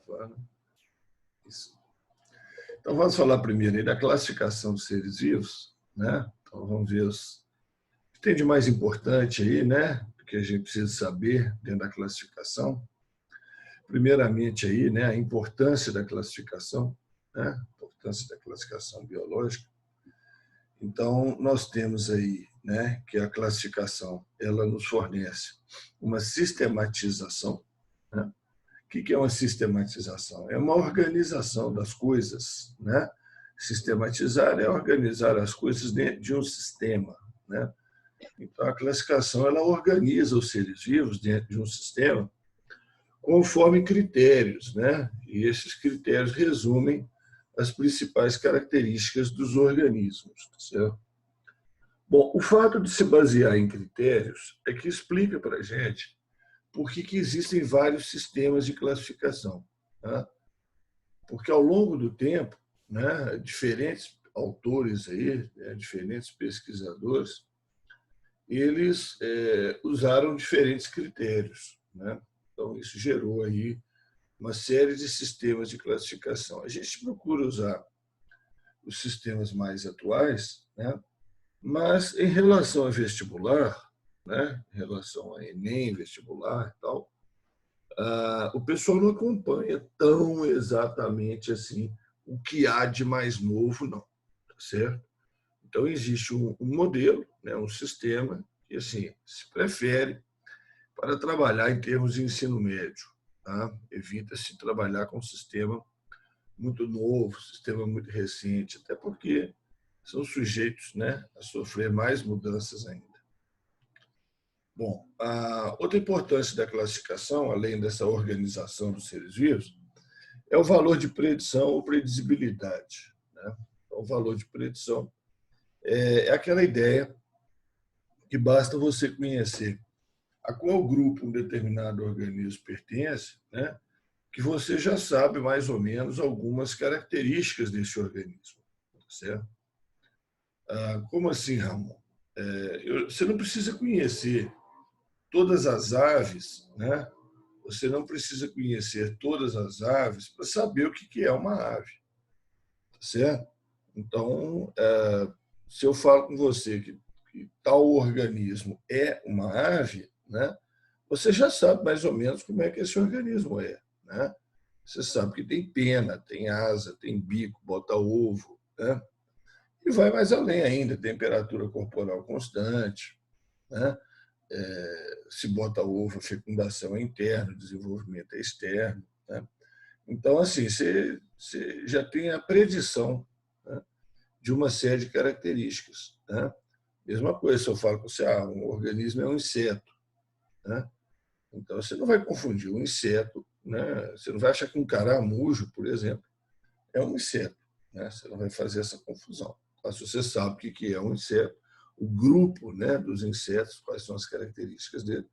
gravando. Isso. Então, vamos falar primeiro aí da classificação dos seres vivos, né? Então, vamos ver o que tem de mais importante aí, né? Que a gente precisa saber dentro da classificação. Primeiramente aí, né, a importância da classificação, né? A importância da classificação biológica. Então, nós temos aí, né, que a classificação ela nos fornece uma sistematização, né? O que é uma sistematização? É uma organização das coisas, né? Sistematizar é organizar as coisas dentro de um sistema, né? Então, a classificação ela organiza os seres vivos dentro de um sistema conforme critérios, né? E esses critérios resumem as principais características dos organismos, certo? Bom, o fato de se basear em critérios é que explica para a gente por que existem vários sistemas de classificação, né? Porque ao longo do tempo, né, diferentes autores aí, né, diferentes pesquisadores, eles usaram diferentes critérios, né? Então isso gerou aí uma série de sistemas de classificação. A gente procura usar os sistemas mais atuais, né? Mas em relação a vestibular, né? Em relação a Enem, vestibular e tal, o pessoal não acompanha tão exatamente assim o que há de mais novo, não, tá certo? Então existe um modelo, né? Um sistema que assim se prefere para trabalhar em termos de ensino médio, tá? Evita-se trabalhar com um sistema muito novo, sistema muito recente, até porque são sujeitos, né, a sofrer mais mudanças ainda. Bom, a outra importância da classificação, além dessa organização dos seres vivos, é o valor de predição ou previsibilidade, né? Então, o valor de predição é aquela ideia que basta você conhecer a qual grupo um determinado organismo pertence, né, que você já sabe mais ou menos algumas características desse organismo, certo? Como assim, Ramon? Você não precisa conhecer todas as aves, né? Você não precisa conhecer todas as aves para saber o que é uma ave, certo? Então, se eu falo com você que tal organismo é uma ave, né? Você já sabe mais ou menos como é que esse organismo é, né? Você sabe que tem pena, tem asa, tem bico, bota ovo, né? E vai mais além ainda, temperatura corporal constante, né? Se bota ovo, a fecundação é interna, o desenvolvimento é externo, né? Então, assim, você já tem a predição, né, de uma série de características, né? Mesma coisa, se eu falo com você, um organismo é um inseto, né? Então, você não vai confundir um inseto, né? Você não vai achar que um caramujo, por exemplo, é um inseto, né? Você não vai fazer essa confusão. Mas se você sabe o que é um inseto, o grupo, né, dos insetos, quais são as características dele,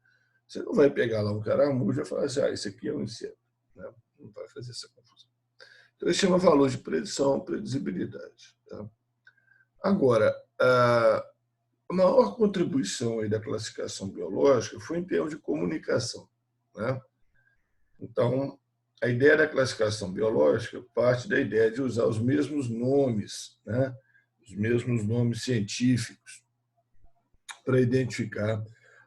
você não vai pegar lá um caramujo e falar assim, esse aqui é um inseto, né? Não vai fazer essa confusão. Então, isso chama valor de predição, previsibilidade, tá? Agora, a maior contribuição aí da classificação biológica foi em termos de comunicação, né? Então, a ideia da classificação biológica parte da ideia de usar os mesmos nomes, né? Os mesmos nomes científicos para identificar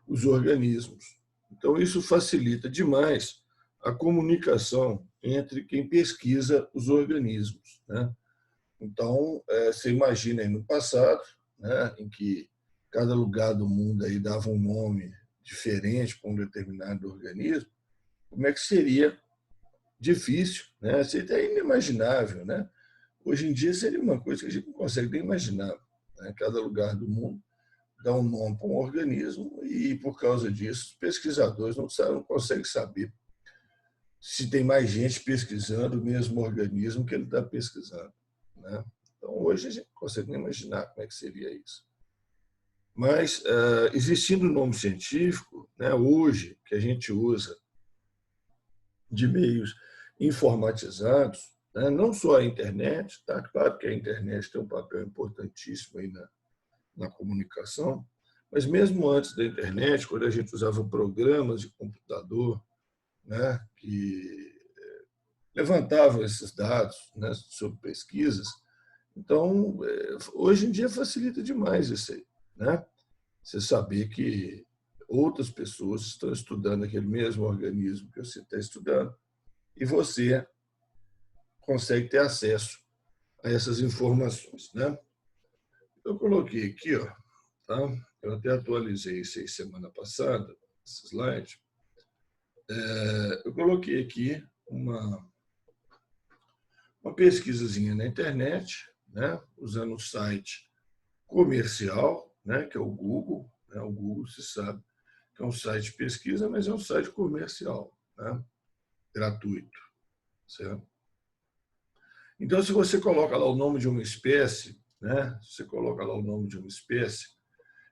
os organismos. Então, isso facilita demais a comunicação entre quem pesquisa os organismos, né? Então, você imagina aí no passado, né, em que cada lugar do mundo aí dava um nome diferente para um determinado organismo, como é que seria difícil, né? Seria inimaginável, né? Hoje em dia seria uma coisa que a gente não consegue nem imaginar, né? Cada lugar do mundo dá um nome para um organismo e, por causa disso, os pesquisadores não conseguem saber se tem mais gente pesquisando o mesmo organismo que ele está pesquisando, né? Então, hoje a gente não consegue nem imaginar como é que seria isso. Mas, existindo o nome científico, né, hoje, que a gente usa de meios informatizados, né, não só a internet, tá? Claro que a internet tem um papel importantíssimo aí na comunicação, mas mesmo antes da internet, quando a gente usava programas de computador, né, que levantavam esses dados, né, sobre pesquisas. Então, hoje em dia facilita demais isso aí, né? Você saber que outras pessoas estão estudando aquele mesmo organismo que você está estudando e você consegue ter acesso a essas informações, né? Eu coloquei aqui, ó, tá? Eu até atualizei isso aí semana passada, esse slide. Eu coloquei aqui uma pesquisazinha na internet, né? Usando um site comercial, né? Que é o Google, né? O Google, se sabe, que é um site de pesquisa, mas é um site comercial, né? Gratuito, certo? Então, se você coloca lá o nome de uma espécie, né? Você coloca lá o nome de uma espécie,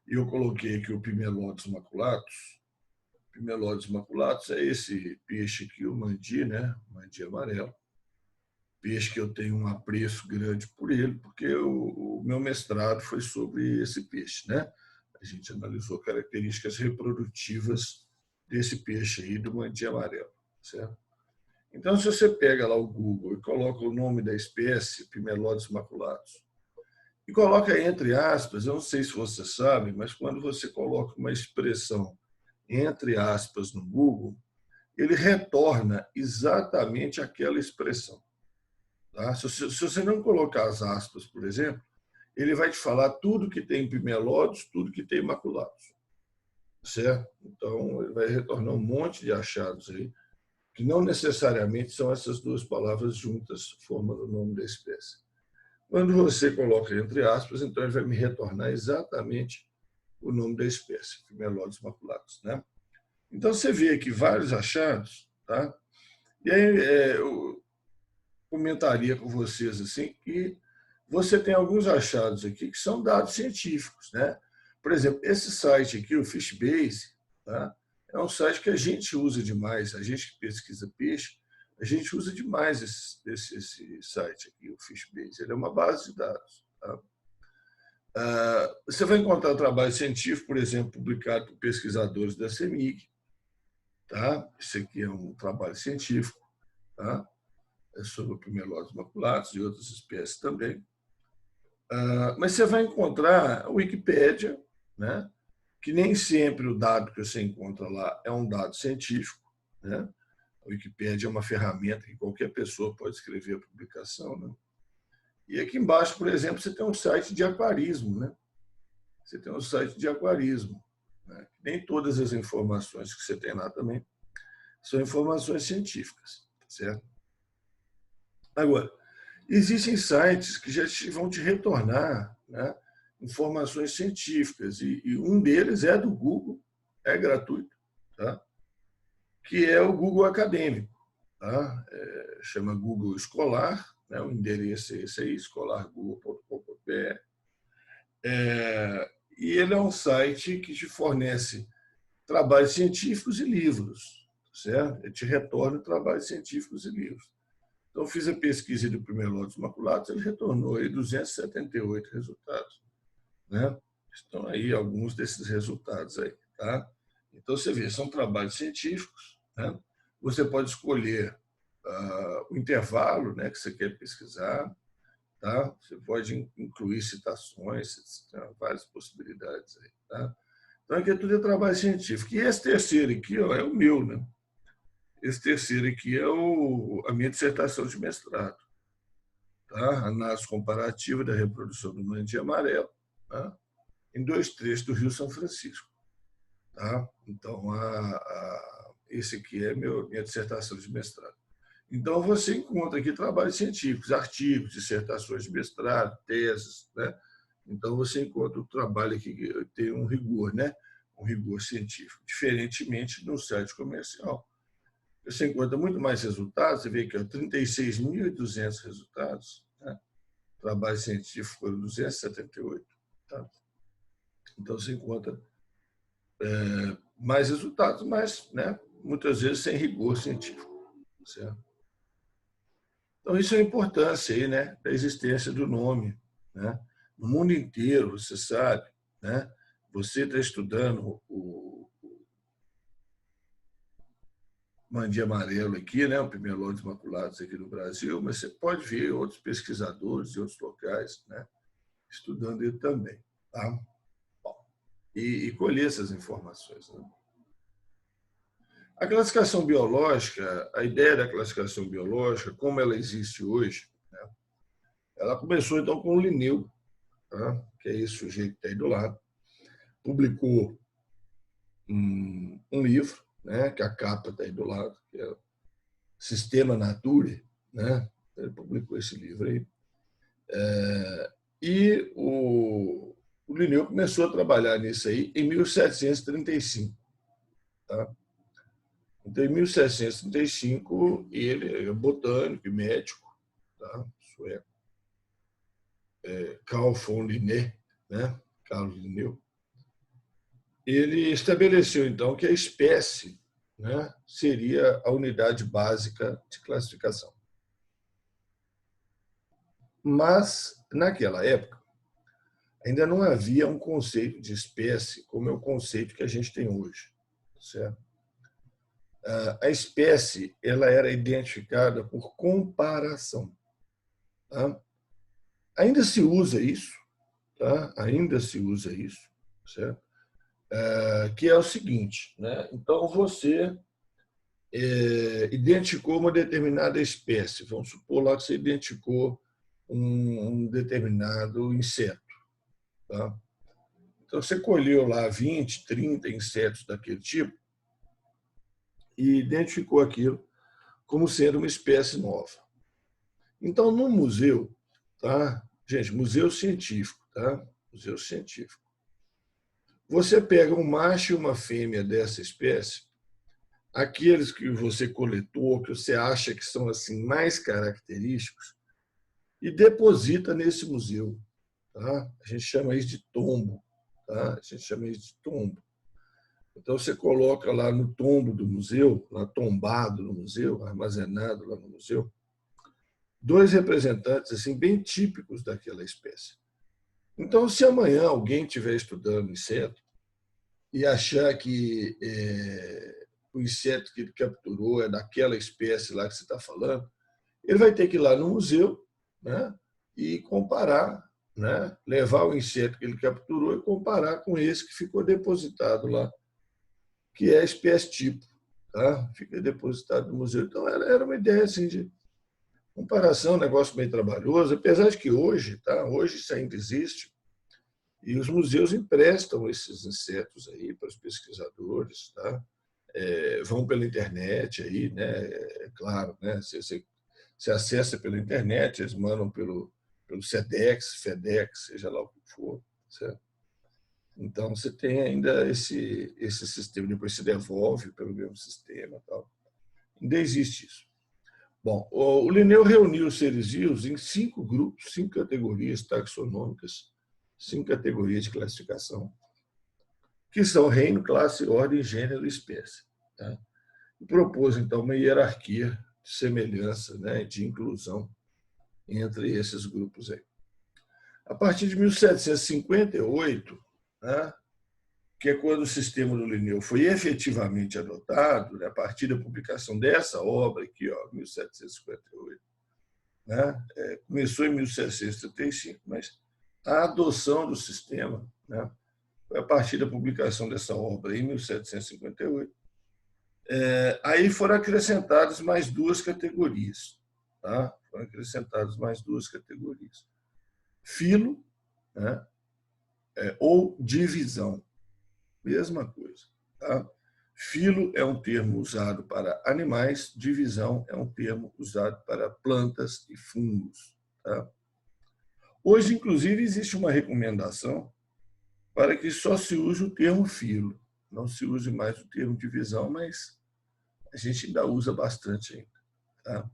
e eu coloquei aqui o Pimelodus maculatus. Pimelodus maculatus é esse peixe aqui, o mandi, né? Mandi amarelo. Peixe que eu tenho um apreço grande por ele, porque o meu mestrado foi sobre esse peixe, né? A gente analisou características reprodutivas desse peixe aí, do mandi amarelo, certo? Então, se você pega lá o Google e coloca o nome da espécie, Pimelodus maculatus, e coloca entre aspas, eu não sei se você sabe, mas quando você coloca uma expressão entre aspas no Google, ele retorna exatamente aquela expressão. Tá? Se você não colocar as aspas, por exemplo, ele vai te falar tudo que tem pimelódios, tudo que tem maculados. Certo? Então, ele vai retornar um monte de achados aí, que não necessariamente são essas duas palavras juntas formando o nome da espécie. Quando você coloca entre aspas, então ele vai me retornar exatamente o nome da espécie, Pimelodus maculatus, né? Então você vê aqui vários achados, tá? E aí eu comentaria com vocês assim que você tem alguns achados aqui que são dados científicos, né? Por exemplo, esse site aqui, o Fishbase, tá? É um site que a gente usa demais, a gente que pesquisa peixe, a gente usa demais esse site aqui, o Fishbase. Ele é uma base de dados. Tá? Você vai encontrar trabalho científico, por exemplo, publicado por pesquisadores da CEMIG. Tá? Isso aqui é um trabalho científico, tá? É sobre o Pimelodus maculatus e outras espécies também. Mas você vai encontrar a Wikipédia, né? Que nem sempre o dado que você encontra lá é um dado científico. Né? A Wikipédia é uma ferramenta que qualquer pessoa pode escrever a publicação. Né? E aqui embaixo, por exemplo, você tem um site de aquarismo. Né? Você tem um site de aquarismo. Né? Nem todas as informações que você tem lá também são informações científicas. Certo? Agora, existem sites que já vão te retornar, né, informações científicas, e um deles é do Google, é gratuito, tá? Que é o Google Acadêmico. Tá? Chama Google Escolar, né? O endereço é esse aí, escolargoogle.com.br. E ele é um site que te fornece trabalhos científicos e livros, certo? Ele te retorna trabalhos científicos e livros. Então, fiz a pesquisa do Pimelodus maculatus, ele retornou aí 278 resultados. Né? Estão aí alguns desses resultados aí. Tá? Então, você vê, são trabalhos científicos. Né? Você pode escolher o intervalo, né, que você quer pesquisar. Tá? Você pode incluir citações, tem várias possibilidades aí. Tá? Então, aqui tudo é trabalho científico. E esse terceiro aqui, ó, é o meu, né? Esse terceiro aqui é a minha dissertação de mestrado. Tá? Análise comparativa da reprodução do mandi amarelo, tá? Em 2 trechos do Rio São Francisco. Tá? Então, esse aqui é minha dissertação de mestrado. Então, você encontra aqui trabalhos científicos, artigos, dissertações de mestrado, teses. Né? Então, você encontra o trabalho aqui que tem um rigor, né? Um rigor científico, diferentemente do site comercial. Você encontra muito mais resultados, você vê que 36.200 resultados, né? Trabalho científico foram 278. Tá? Então, você encontra mais resultados, mas, né, muitas vezes sem rigor científico. Certo? Então, isso é a importância aí, né, da existência do nome. Né? No mundo inteiro, você sabe, né? Você está estudando Mandinha Amarelo aqui, né, o Pimelóides Maculados aqui no Brasil, mas você pode ver outros pesquisadores de outros locais, né, estudando ele também. Tá? Bom, e colher essas informações. Né? A classificação biológica, a ideia da classificação biológica, como ela existe hoje, né, ela começou então com o Linneu, tá? Que é esse sujeito que está aí do lado, publicou um livro, né, que a capa está aí do lado, que é Sistema Naturae, né? Ele publicou esse livro aí. E o Linneu começou a trabalhar nisso aí em 1735. Tá? Então, em 1735, ele é botânico e médico, tá? Sueco, Carl von Linné, né? Carlos Linneu, ele estabeleceu, então, que a espécie, né, seria a unidade básica de classificação. Mas, naquela época, ainda não havia um conceito de espécie como é o conceito que a gente tem hoje. Certo? A espécie ela era identificada por comparação. Tá? Ainda se usa isso, tá? Ainda se usa isso, certo? Que é o seguinte, né? Então você identificou uma determinada espécie, vamos supor lá que você identificou um determinado inseto. Tá? Então você colheu lá 20, 30 insetos daquele tipo e identificou aquilo como sendo uma espécie nova. Então, no museu, tá? Gente, museu científico, tá? Museu científico. Você pega um macho e uma fêmea dessa espécie, aqueles que você coletou, que você acha que são assim mais característicos, e deposita nesse museu. Tá? A gente chama isso de tombo. Tá? A gente chama isso de tombo. Então, você coloca lá no tombo do museu, lá tombado no museu, armazenado lá no museu, dois representantes assim bem típicos daquela espécie. Então, se amanhã alguém estiver estudando inseto e achar que o inseto que ele capturou é daquela espécie lá que você está falando, ele vai ter que ir lá no museu, né, e comparar, né, levar o inseto que ele capturou e comparar com esse que ficou depositado lá, que é a espécie tipo. Tá? Fica depositado no museu. Então, era uma ideia assim, de comparação, um negócio bem trabalhoso, apesar de que hoje, tá? Hoje isso ainda existe, e os museus emprestam esses insetos aí para os pesquisadores, tá? Vão pela internet aí, né? É claro, né? Você acessa pela internet, eles mandam pelo SEDEX, FedEx, seja lá o que for, certo? Então você tem ainda esse sistema, depois se devolve pelo mesmo sistema, tal. Ainda existe isso. Bom, o Linneu reuniu os seres vivos em 5 grupos, 5 categorias taxonômicas, 5 categorias de classificação, que são reino, classe, ordem, gênero e espécie. Tá? E propôs, então, uma hierarquia de semelhança, né, de inclusão entre esses grupos aí. A partir de 1758, né, que é quando o sistema do Linneu foi efetivamente adotado, né, a partir da publicação dessa obra aqui, ó, 1758, né, começou em 1735, mas a adoção do sistema, né, foi a partir da publicação dessa obra em 1758. Aí foram acrescentadas mais 2 categorias. Tá? Foram acrescentadas mais 2 categorias. Filo, né, ou divisão. Mesma coisa. Tá? Filo é um termo usado para animais, divisão é um termo usado para plantas e fungos. Tá? Hoje, inclusive, existe uma recomendação para que só se use o termo filo, não se use mais o termo divisão, mas a gente ainda usa bastante ainda. Tá?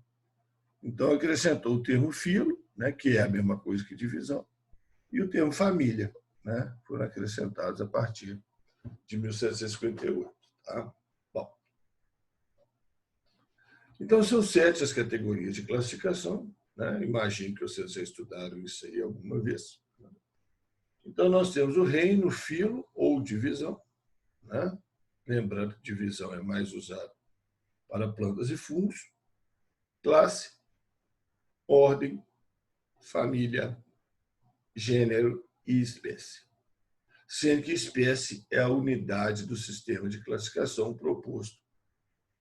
Então, acrescentou o termo filo, né, que é a mesma coisa que divisão, e o termo família, né, foram acrescentados a partir de 1758. Tá? Bom, então, são 7 as categorias de classificação. Né? Imagino que vocês já estudaram isso aí alguma vez. Então, nós temos o reino, filo ou divisão. Né? Lembrando que divisão é mais usado para plantas e fungos, classe, ordem, família, gênero e espécie. Sendo que espécie é a unidade do sistema de classificação proposto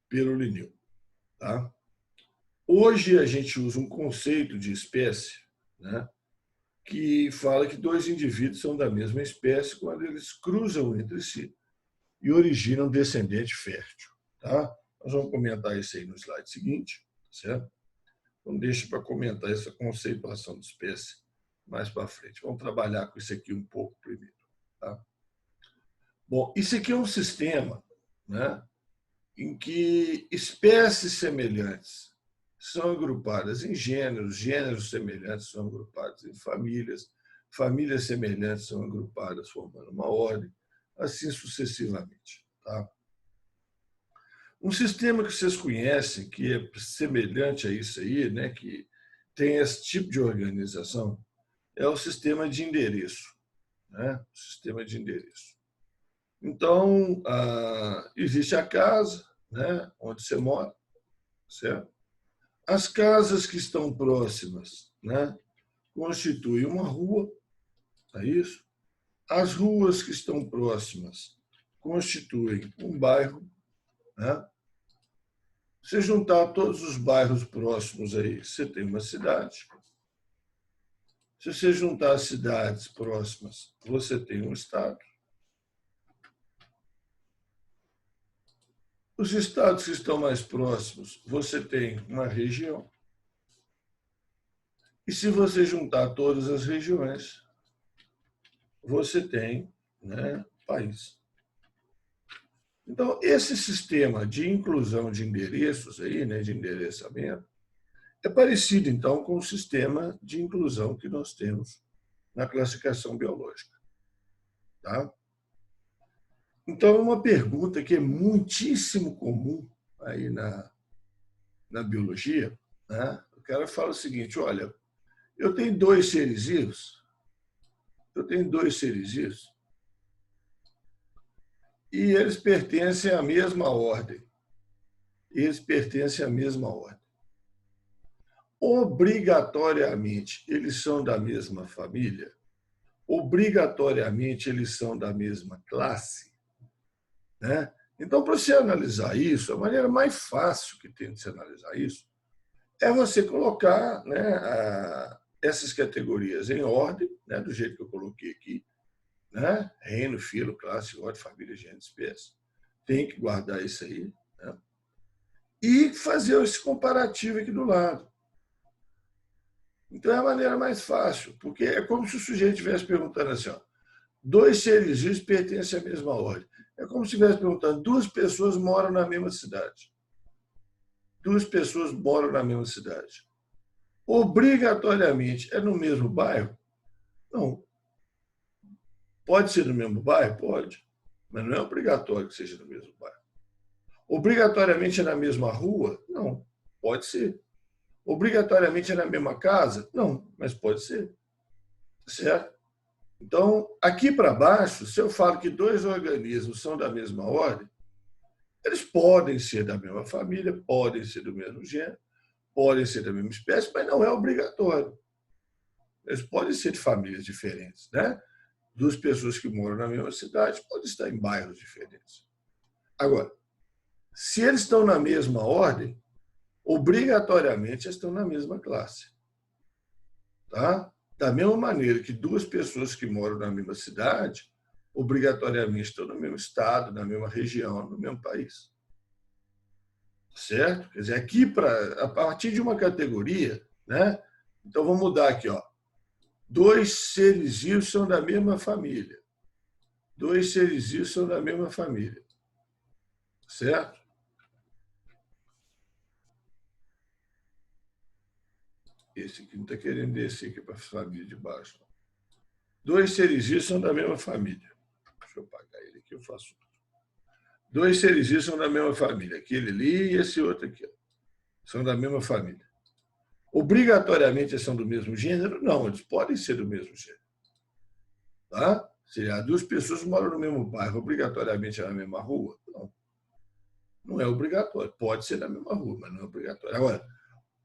pelo Lineu. Tá? Hoje a gente usa um conceito de espécie, né, que fala que dois indivíduos são da mesma espécie quando eles cruzam entre si e originam descendente fértil. Tá? Nós vamos comentar isso aí no slide seguinte, certo? Então, deixa para comentar essa conceituação de espécie mais para frente. Vamos trabalhar com isso aqui um pouco primeiro. Tá? Bom, isso aqui é um sistema, né, em que espécies semelhantes são agrupadas em gêneros, gêneros semelhantes são agrupados em famílias, famílias semelhantes são agrupadas formando uma ordem, assim sucessivamente. Tá? Um sistema que vocês conhecem, que é semelhante a isso aí, né, que tem esse tipo de organização, é o sistema de endereço. Né? O sistema de endereço. Então, existe a casa, né, onde você mora, certo? As casas que estão próximas, né, constituem uma rua, é isso? As ruas que estão próximas constituem um bairro. Né? Se juntar todos os bairros próximos aí, você tem uma cidade. Se você juntar as cidades próximas, você tem um estado. Os estados que estão mais próximos, você tem uma região. E se você juntar todas as regiões, você tem, né, país. Então, esse sistema de inclusão de endereços, aí, né, de endereçamento, é parecido, então, com o sistema de inclusão que nós temos na classificação biológica. Tá? Então, uma pergunta que é muitíssimo comum aí na biologia, né? O cara fala o seguinte: olha, eu tenho dois seres vivos, e eles pertencem à mesma ordem. Obrigatoriamente, eles são da mesma família? Obrigatoriamente, eles são da mesma classe? Né? Então, para você analisar isso, a maneira mais fácil que tem de se analisar isso é você colocar, né, essas categorias em ordem, né, do jeito que eu coloquei aqui, né? Reino, filo, classe, ordem, família, gênero, espécie. Tem que guardar isso aí. Né? E fazer esse comparativo aqui do lado. Então, é a maneira mais fácil, porque é como se o sujeito estivesse perguntando assim, ó, dois seres vivos pertencem à mesma ordem. É como se estivesse perguntando, duas pessoas moram na mesma cidade. Obrigatoriamente é no mesmo bairro? Não. Pode ser no mesmo bairro? Pode. Mas não é obrigatório que seja no mesmo bairro. Obrigatoriamente é na mesma rua? Não. Pode ser. Obrigatoriamente é na mesma casa? Não, mas pode ser. Certo? Então, aqui para baixo, se eu falo que dois organismos são da mesma ordem, eles podem ser da mesma família, podem ser do mesmo gênero, podem ser da mesma espécie, mas não é obrigatório. Eles podem ser de famílias diferentes, né? Duas pessoas que moram na mesma cidade podem estar em bairros diferentes. Agora, se eles estão na mesma ordem, obrigatoriamente eles estão na mesma classe. Tá? Da mesma maneira que duas pessoas que moram na mesma cidade, obrigatoriamente estão no mesmo estado, na mesma região, no mesmo país. Certo? Quer dizer, aqui, a partir de uma categoria, né? Então, vamos mudar aqui. Ó. Dois seres vivos são da mesma família. Certo? Esse aqui não está querendo descer aqui para a família de baixo. Não. Dois seres vivos são da mesma família. Deixa eu apagar ele aqui, eu faço. Dois seres vivos são da mesma família. Aquele ali e esse outro aqui. Ó. São da mesma família. Obrigatoriamente eles são do mesmo gênero? Não, eles podem ser do mesmo gênero. Tá? Se as duas pessoas moram no mesmo bairro, obrigatoriamente na mesma rua? Não. Não é obrigatório. Pode ser da mesma rua, mas não é obrigatório. Agora,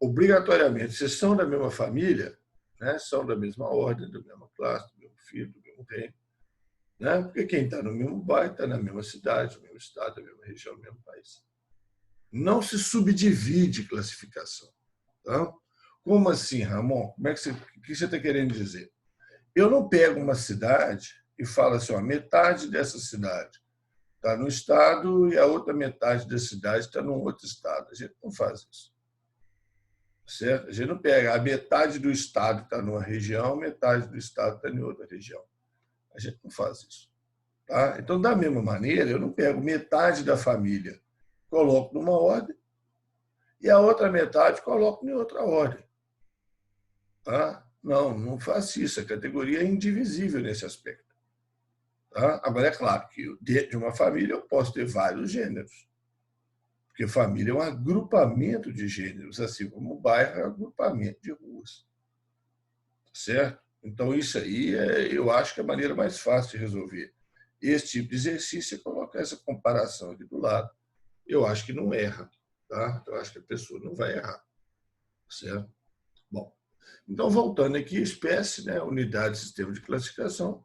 obrigatoriamente, se são da mesma família, né, são da mesma ordem, da mesma classe, do mesmo filho, do mesmo reino, né? Porque quem está no mesmo bairro está na mesma cidade, no mesmo estado, na mesma região, no mesmo país. Não se subdivide classificação. Tá? Como assim, Ramon? Como é que o que você está querendo dizer? Eu não pego uma cidade e falo assim, ó, metade dessa cidade está no estado e a outra metade da cidade está num outro estado. A gente não faz isso. Certo? A gente não pega a metade do estado está numa região, metade do estado está em outra região. A gente não faz isso. Tá? Então, da mesma maneira, eu não pego metade da família, coloco numa ordem, e a outra metade coloco em outra ordem. Tá? Não, não faço isso. A categoria é indivisível nesse aspecto. Tá? Agora, é claro que dentro de uma família eu posso ter vários gêneros, porque família é um agrupamento de gêneros, assim como o bairro é um agrupamento de ruas. Certo? Então, isso aí eu acho que é a maneira mais fácil de resolver. Esse tipo de exercício é colocar essa comparação aqui do lado. Eu acho que não erra. Tá? Eu acho que a pessoa não vai errar. Certo? Bom, então, voltando aqui, espécie, né, unidade de sistema de classificação.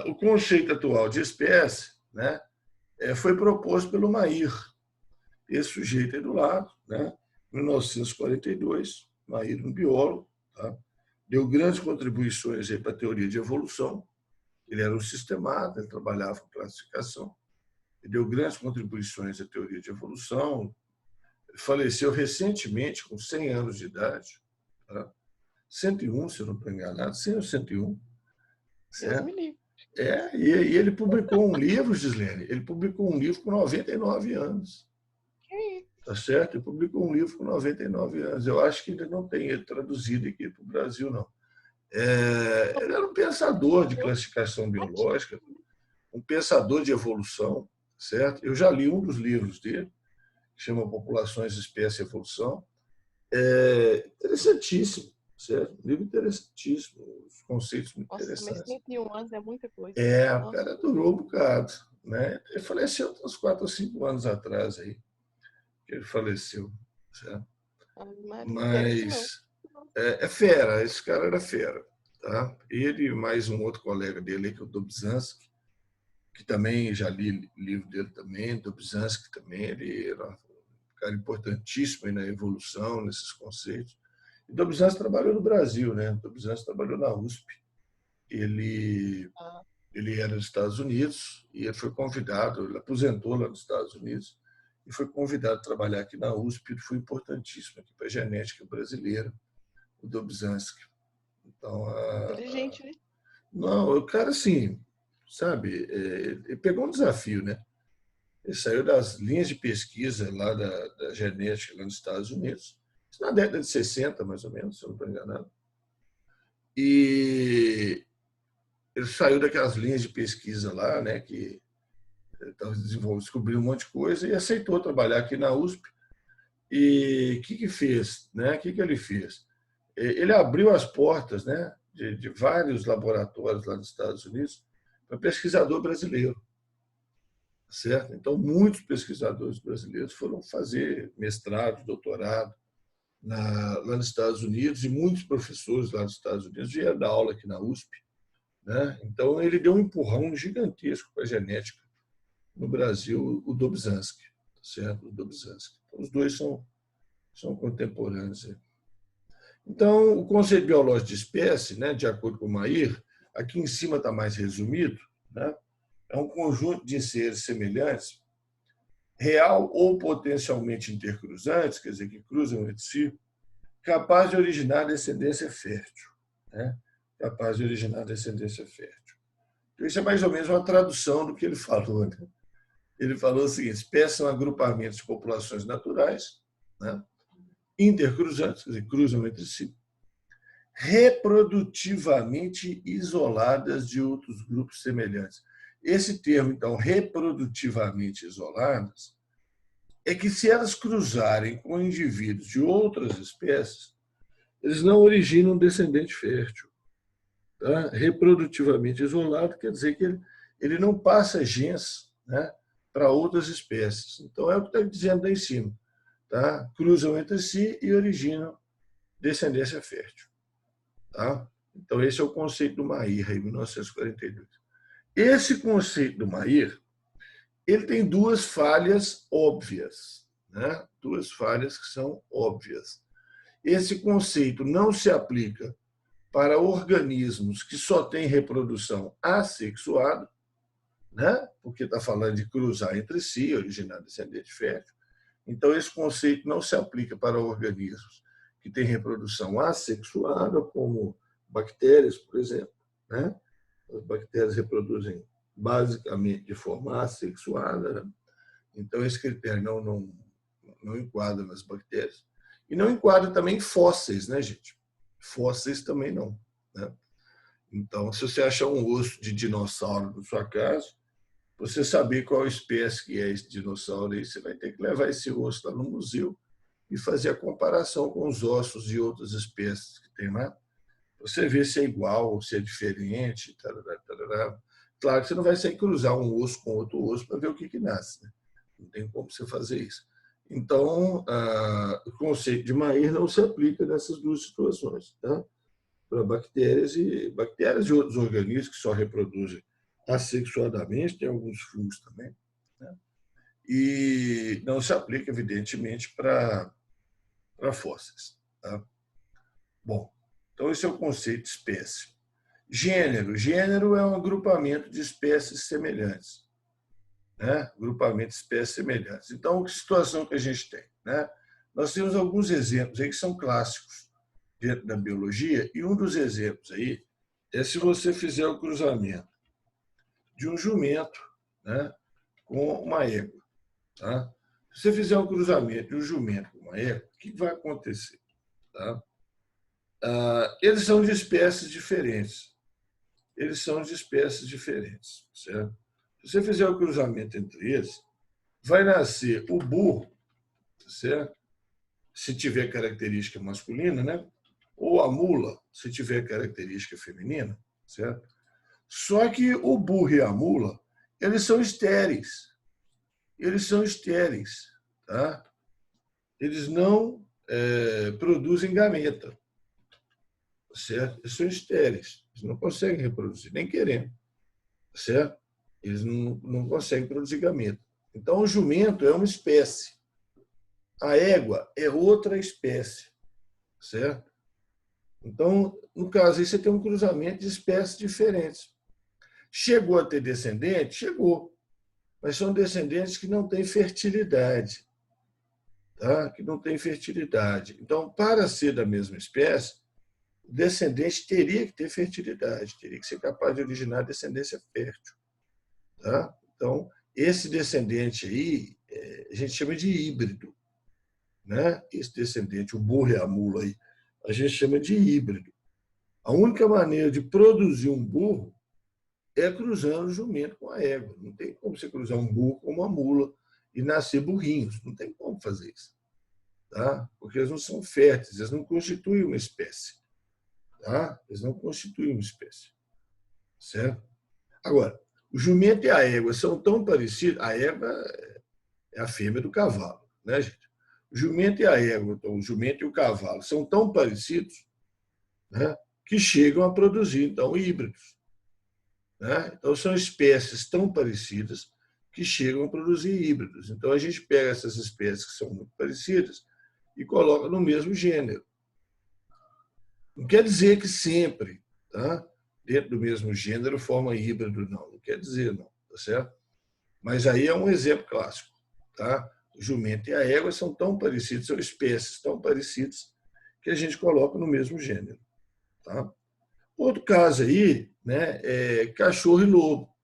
O conceito atual de espécie, né, foi proposto pelo Mayr. Esse sujeito aí do lado, né, 1942, Mayr, um biólogo, tá? Deu grandes contribuições aí para a teoria de evolução. Ele era um sistemata, ele trabalhava com classificação. Ele deu grandes contribuições à teoria de evolução. Ele faleceu recentemente, com 100 anos de idade. Tá? 101, se eu não estou enganado, 100 ou 101. Deus me livre. E ele publicou um livro, Gislene, ele publicou um livro com 99 anos. Que isso? Tá certo? Ele publicou um livro com 99 anos. Eu acho que ainda não tem ele traduzido aqui para o Brasil, não. Ele era um pensador de classificação biológica, um pensador de evolução, certo? Eu já li um dos livros dele, que chama Populações, Espécie e Evolução. Interessantíssimo, certo? Um livro interessantíssimo, os conceitos muito interessantes. Mas 101 anos é muita coisa. O cara durou um bocado, né? Ele faleceu uns 4 ou 5 anos atrás aí, que ele faleceu, certo? Mas é fera, esse cara era fera. Tá? Ele e mais um outro colega dele, que é o Dobzhansky, que também já li livro dele também, Dobzhansky também, ele era um cara importantíssimo aí na evolução, nesses conceitos. E Dobzhansky trabalhou no Brasil, né? Dobzhansky trabalhou na USP. Ele era dos Estados Unidos e ele foi convidado, ele aposentou lá nos Estados Unidos e foi convidado a trabalhar aqui na USP. Ele foi importantíssimo aqui para a genética brasileira, o Dobzhansky. Então, inteligente, né? Não, o cara, assim, sabe, ele pegou um desafio, né? Ele saiu das linhas de pesquisa lá da genética lá nos Estados Unidos, isso na década de 60, mais ou menos, se eu não estou enganado. E ele saiu daquelas linhas de pesquisa lá, né, que descobriu um monte de coisa e aceitou trabalhar aqui na USP. E o que fez? Né? O que ele fez? Ele abriu as portas, né, de vários laboratórios lá nos Estados Unidos para pesquisador brasileiro. Certo? Então, muitos pesquisadores brasileiros foram fazer mestrado, doutorado lá nos Estados Unidos, e muitos professores lá nos Estados Unidos vieram dar aula aqui na USP. Né? Então, ele deu um empurrão gigantesco para a genética no Brasil, o Dobzhansky. Certo? O Dobzhansky. Então, os dois são contemporâneos. Então, o conceito biológico de espécie, né, de acordo com o Mayr, aqui em cima está mais resumido, né, é um conjunto de seres semelhantes, real ou potencialmente intercruzantes, quer dizer, que cruzam entre si, capaz de originar descendência fértil. Né, capaz de originar descendência fértil. Então, isso é mais ou menos uma tradução do que ele falou. Né? Ele falou o seguinte: espécies são agrupamentos de populações naturais, né, intercruzantes, quer dizer, cruzam entre si, reprodutivamente isoladas de outros grupos semelhantes. Esse termo, então, reprodutivamente isoladas, é que se elas cruzarem com indivíduos de outras espécies, eles não originam um descendente fértil. Tá? Reprodutivamente isolado quer dizer que ele não passa genes, né, para outras espécies. Então, é o que está dizendo aí em cima. Tá? Cruzam entre si e originam descendência fértil. Tá? Então, esse é o conceito do Mayr, em 1942. Esse conceito do Mayr, ele tem duas falhas óbvias, né? Duas falhas que são óbvias. Esse conceito não se aplica para organismos que só têm reprodução assexuada, né? Porque está falando de cruzar entre si, originar descendente fértil. Então, esse conceito não se aplica para organismos que têm reprodução assexuada, como bactérias, por exemplo. Né? As bactérias reproduzem basicamente de forma assexuada. Né? Então, esse critério não enquadra nas bactérias. E não enquadra também fósseis, né, gente? Fósseis também não. Né? Então, se você achar um osso de dinossauro na sua casa, você saber qual espécie que é esse dinossauro aí, você vai ter que levar esse osso lá no museu e fazer a comparação com os ossos de outras espécies que tem lá. Você vê se é igual, se é diferente. Tarará, tarará. Claro que você não vai sair cruzar um osso com outro osso para ver o que nasce. Né? Não tem como você fazer isso. Então, o conceito de Mayr não se aplica nessas duas situações. Tá? Para bactérias e outros organismos que só reproduzem assexuadamente, tem alguns fungos também. Né? E não se aplica, evidentemente, para fósseis. Tá? Bom, então esse é o conceito de espécie. Gênero. Gênero é um agrupamento de espécies semelhantes. Né? Agrupamento de espécies semelhantes. Então, que situação que a gente tem? Né? Nós temos alguns exemplos aí que são clássicos dentro da biologia, e um dos exemplos aí é se você fizer o cruzamento de um jumento, né, com uma égua. Tá? Se você fizer um cruzamento de um jumento com uma égua, o que vai acontecer? Tá? Eles são de espécies diferentes. Eles são de espécies diferentes. Certo? Se você fizer o cruzamento entre eles, vai nascer o burro, certo? Se tiver característica masculina, né? Ou a mula, se tiver característica feminina, certo? Só que o burro e a mula, eles são estéreis. Eles são estéreis, tá? Eles não produzem gameta, certo? Eles são estéreis, eles não conseguem reproduzir, nem querendo, certo? Eles não conseguem produzir gameta. Então, o jumento é uma espécie, a égua é outra espécie, certo? Então, no caso aí, você tem um cruzamento de espécies diferentes. Chegou a ter descendente? Chegou. Mas são descendentes que não têm fertilidade. Tá? Que não têm fertilidade. Então, para ser da mesma espécie, o descendente teria que ter fertilidade, teria que ser capaz de originar descendência fértil. Tá? Então, esse descendente aí, a gente chama de híbrido. Né? Esse descendente, o burro e a mula aí, a gente chama de híbrido. A única maneira de produzir um burro é cruzando o jumento com a égua. Não tem como você cruzar um burro com uma mula e nascer burrinhos. Não tem como fazer isso. Tá? Porque eles não são férteis, eles não constituem uma espécie. Tá? Eles não constituem uma espécie. Certo? Agora, o jumento e a égua são tão parecidos. A égua é a fêmea do cavalo. Né, gente? O jumento e a égua, então, o jumento e o cavalo, são tão parecidos, né, que chegam a produzir, então, híbridos. Né? Então, são espécies tão parecidas que chegam a produzir híbridos. Então, a gente pega essas espécies que são muito parecidas e coloca no mesmo gênero. Não quer dizer que sempre, tá, dentro do mesmo gênero, forma híbrido, não. Não quer dizer, não. Tá certo? Mas aí é um exemplo clássico. Tá? O jumento e a égua são tão parecidos, são espécies tão parecidas, que a gente coloca no mesmo gênero. Tá? Outro caso aí, né, é cachorro e lobo.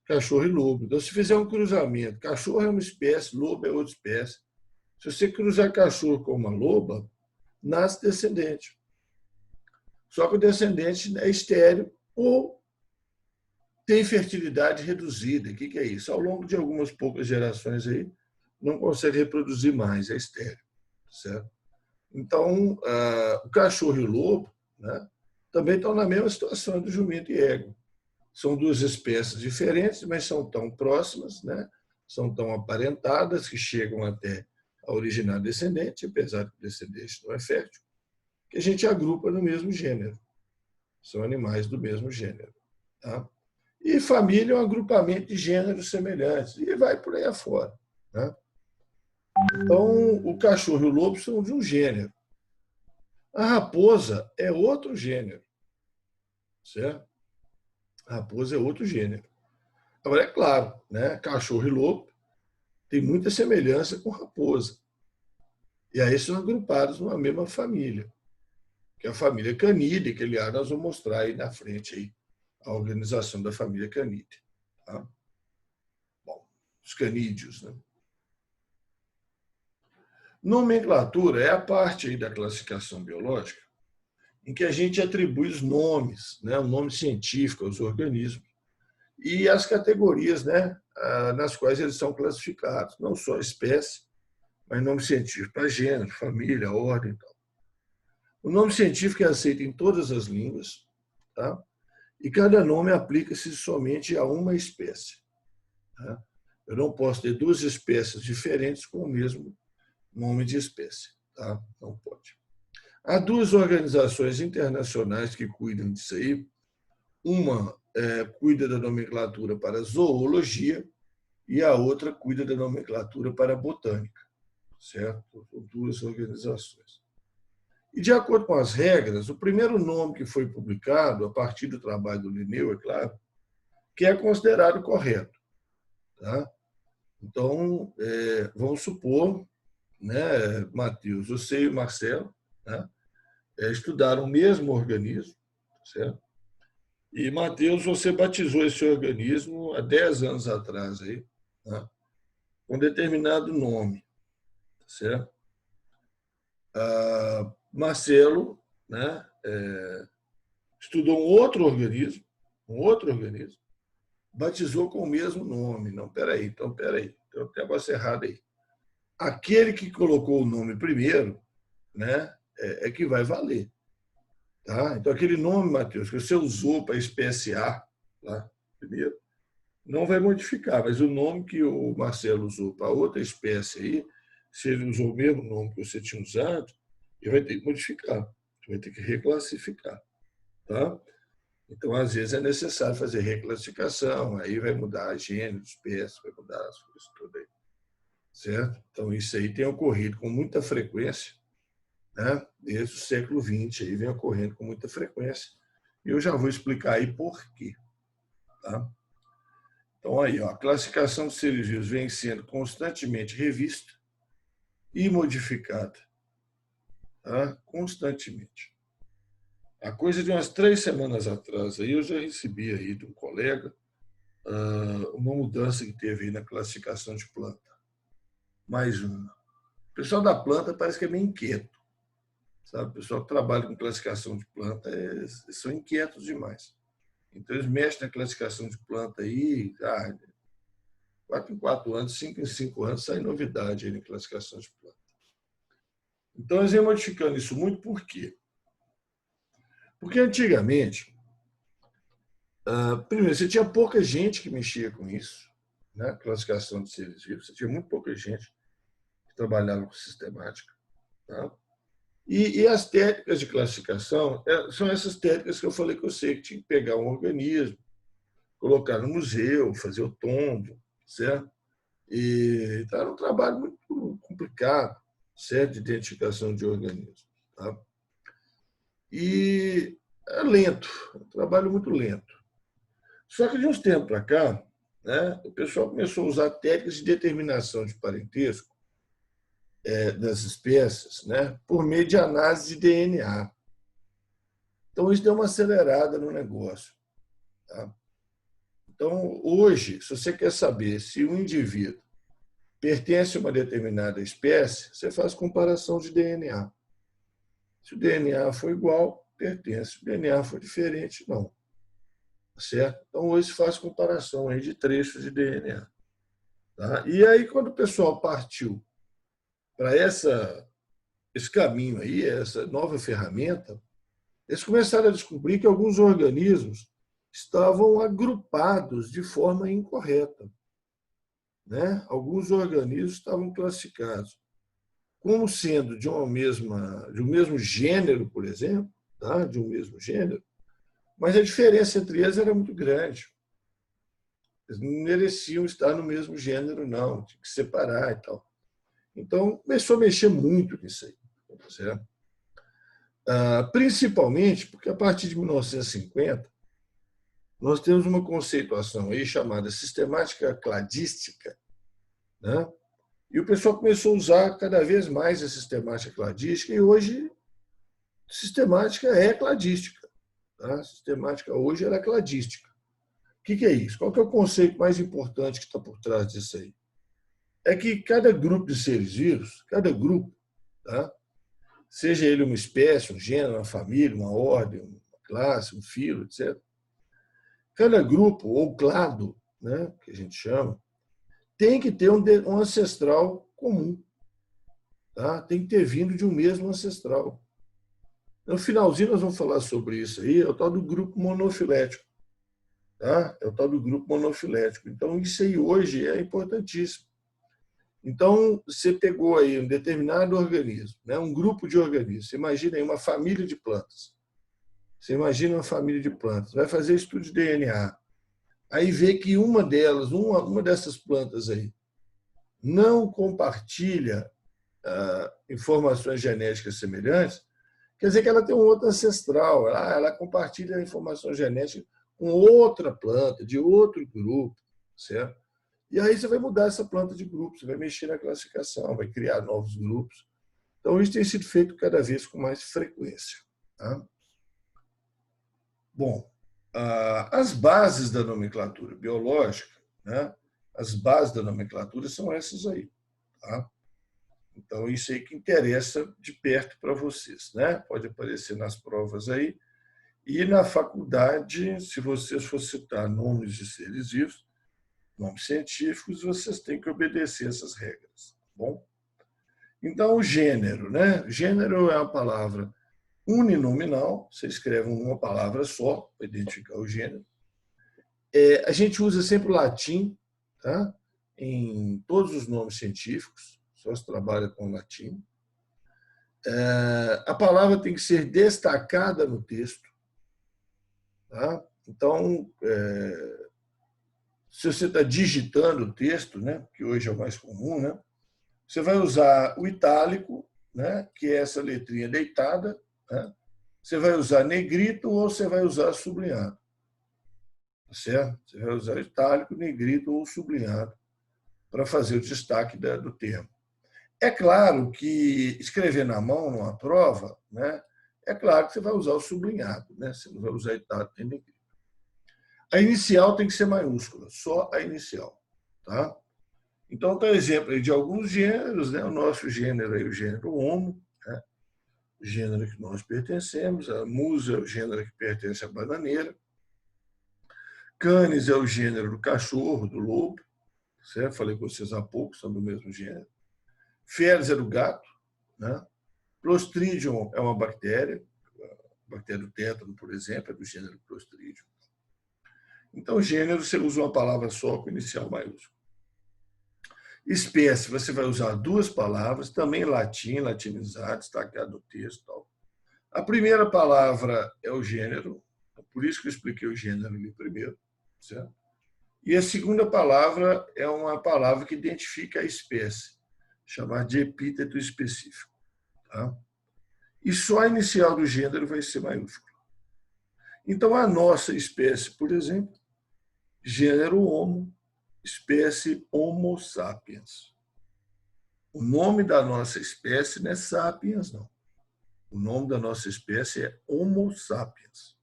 Cachorro e lobo. Então, se fizer um cruzamento, cachorro é uma espécie, lobo é outra espécie. Se você cruzar cachorro com uma loba, nasce descendente. Só que o descendente é estéril ou tem fertilidade reduzida. O que é isso? Ao longo de algumas poucas gerações aí, não consegue reproduzir mais, é estéril. Certo? Então, o cachorro e o lobo, né, também estão na mesma situação do jumento e égua. São duas espécies diferentes, mas são tão próximas, né? São tão aparentadas que chegam até a originar descendente, apesar que o descendente não é fértil, que a gente agrupa no mesmo gênero. São animais do mesmo gênero. Tá? E família é um agrupamento de gêneros semelhantes, e vai por aí afora. Né? Então, o cachorro e o lobo são de um gênero. A raposa é outro gênero. Certo? A raposa é outro gênero. Agora, é claro, né? Cachorro e lobo têm muita semelhança com raposa. E aí são agrupados numa mesma família, que é a família Canidae, que, aliás, nós vamos mostrar aí na frente aí, a organização da família Canidae. Tá? Bom, os canídeos. Né? Nomenclatura é a parte aí da classificação biológica em que a gente atribui os nomes, né? O nome científico aos organismos e as categorias, né? Nas quais eles são classificados, não só espécie, mas nome científico para gênero, família, ordem e tal. O nome científico é aceito em todas as línguas, tá? E cada nome aplica-se somente a uma espécie. Tá? Eu não posso ter duas espécies diferentes com o mesmo nome de espécie. Tá? Não pode. Há duas organizações internacionais que cuidam disso aí. Uma cuida da nomenclatura para zoologia e a outra cuida da nomenclatura para botânica. Certo? São duas organizações. E, de acordo com as regras, o primeiro nome que foi publicado, a partir do trabalho do Linneu, é claro, que é considerado correto. Tá? Então, vamos supor, né, Matheus, você e o Marcelo, né, estudaram o mesmo organismo, certo? E, Matheus, você batizou esse organismo há 10 anos atrás, aí, né, com um determinado nome, certo? Marcelo, né, estudou um outro organismo, batizou com o mesmo nome. Não, peraí, tem um negócio errado aí. Aquele que colocou o nome primeiro, né, é que vai valer. Tá? Então, aquele nome, Matheus, que você usou para a espécie A, lá, primeiro, não vai modificar, mas o nome que o Marcelo usou para outra espécie aí, se ele usou o mesmo nome que você tinha usado, ele vai ter que modificar, vai ter que reclassificar. Tá? Então, às vezes, é necessário fazer reclassificação, aí vai mudar gênero, espécie, vai mudar as coisas todas aí. Certo? Então, isso aí tem ocorrido com muita frequência, né? Desde o século XX, aí vem ocorrendo com muita frequência. E eu já vou explicar aí por quê. Tá? Então, aí, ó, a classificação dos seres vivos vem sendo constantemente revista e modificada. Tá? Constantemente. A coisa de umas 3 semanas atrás, aí eu já recebi aí de um colega uma mudança que teve aí na classificação de planta. Mais uma. O pessoal da planta parece que é meio inquieto. Sabe? O pessoal que trabalha com classificação de planta são inquietos demais. Então, eles mexem na classificação de planta aí, 4 em 4 anos, 5 em 5 anos, sai novidade aí na classificação de planta. Então, eles vêm modificando isso muito por quê? Porque antigamente, primeiro, você tinha pouca gente que mexia com isso, né? Classificação de seres vivos, você tinha muito pouca gente que trabalhava com sistemática. Tá? E as técnicas de classificação são essas técnicas que eu falei com você, que tinha que pegar um organismo, colocar no museu, fazer o tombo, certo? E então, era um trabalho muito complicado, certo? De identificação de organismos. Tá? E é lento, um trabalho muito lento. Só que de uns tempos para cá, né, o pessoal começou a usar técnicas de determinação de parentesco das espécies, né, por meio de análise de DNA. Então, isso deu uma acelerada no negócio. Tá? Então, hoje, se você quer saber se um indivíduo pertence a uma determinada espécie, você faz comparação de DNA. Se o DNA for igual, pertence. Se o DNA for diferente, não. Certo? Então, hoje se faz comparação aí de trechos de DNA. Tá? E aí, quando o pessoal partiu para esse caminho aí, essa nova ferramenta, eles começaram a descobrir que alguns organismos estavam agrupados de forma incorreta, né? Alguns organismos estavam classificados como sendo de um mesmo gênero, por exemplo, tá? De um mesmo gênero, mas a diferença entre eles era muito grande. Eles não mereciam estar no mesmo gênero, não, tinha que separar e tal. Então, começou a mexer muito nisso aí, certo? Principalmente porque, a partir de 1950, nós temos uma conceituação aí chamada sistemática cladística, né? E o pessoal começou a usar cada vez mais a sistemática cladística, e hoje sistemática é cladística. Tá? A sistemática hoje é cladística. O que é isso? Qual que é o conceito mais importante que está por trás disso aí? É que cada grupo de seres vivos, cada grupo, tá? Seja ele uma espécie, um gênero, uma família, uma ordem, uma classe, um filo, etc., cada grupo, ou clado, né, que a gente chama, tem que ter um ancestral comum. Tá? Tem que ter vindo de um mesmo ancestral. No finalzinho, nós vamos falar sobre isso aí, é o tal do grupo monofilético. Tá? É o tal do grupo monofilético. Então, isso aí hoje é importantíssimo. Então, você pegou aí um determinado organismo, né? Um grupo de organismos. Você imagina aí uma família de plantas. Você imagina uma família de plantas. Vai fazer estudo de DNA. Aí vê que uma delas, uma dessas plantas aí, não compartilha informações genéticas semelhantes, quer dizer que ela tem um outro ancestral, ela compartilha informações genéticas com outra planta, de outro grupo, certo? E aí você vai mudar essa planta de grupo, você vai mexer na classificação, vai criar novos grupos. Então, isso tem sido feito cada vez com mais frequência. Tá? Bom, as bases da nomenclatura biológica, né? As bases da nomenclatura são essas aí. Tá? Então, isso aí que interessa de perto para vocês. Né? Pode aparecer nas provas aí. E na faculdade, se vocês for citar nomes de seres vivos, nomes científicos, vocês têm que obedecer essas regras. Tá bom? Então, o gênero. Né? Gênero é uma palavra uninominal, você escreve uma palavra só para identificar o gênero. A gente usa sempre o latim, tá? Em todos os nomes científicos, só se trabalha com latim. A palavra tem que ser destacada no texto. Tá? Então, se você está digitando o texto, né, que hoje é o mais comum, né, você vai usar o itálico, né, que é essa letrinha deitada, né? Você vai usar negrito ou você vai usar sublinhado. Certo? Você vai usar itálico, negrito ou sublinhado para fazer o destaque do termo. É claro que escrever na mão numa prova, né, é claro que você vai usar o sublinhado, né? Você não vai usar itálico nem negrito. A inicial tem que ser maiúscula, só a inicial. Tá? Então, tem exemplo de alguns gêneros, né? O nosso gênero é o gênero Homo, né? O gênero que nós pertencemos, a Musa é o gênero que pertence à bananeira, Canis é o gênero do cachorro, do lobo, certo? Falei com vocês há pouco, são do mesmo gênero. Felis é do gato, né? Clostridium é uma bactéria, a bactéria do tétano, por exemplo, é do gênero Clostridium. Então, gênero, você usa uma palavra só com inicial maiúsculo. Espécie, você vai usar duas palavras, também latim, latinizado, destacado no texto. Tal. A primeira palavra é o gênero, por isso que eu expliquei o gênero ali primeiro. Certo? E a segunda palavra é uma palavra que identifica a espécie, chamada de epíteto específico. Tá? E só a inicial do gênero vai ser maiúscula. Então, a nossa espécie, por exemplo, gênero Homo, espécie Homo sapiens. O nome da nossa espécie não é sapiens, não. O nome da nossa espécie é Homo sapiens.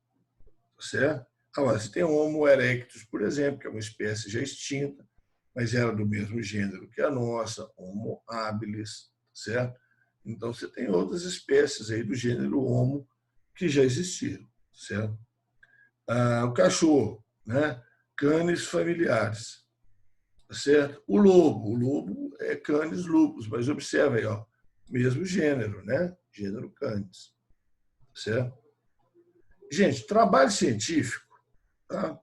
Certo? Você tem Homo erectus, por exemplo, que é uma espécie já extinta, mas era do mesmo gênero que a nossa, Homo habilis, certo? Então, você tem outras espécies aí do gênero Homo que já existiram, certo? O cachorro, né? Canis familiares, certo? O lobo é Canis lupus, mas observa aí, ó, mesmo gênero, né? Gênero Canis, certo? Gente, trabalho científico Tá?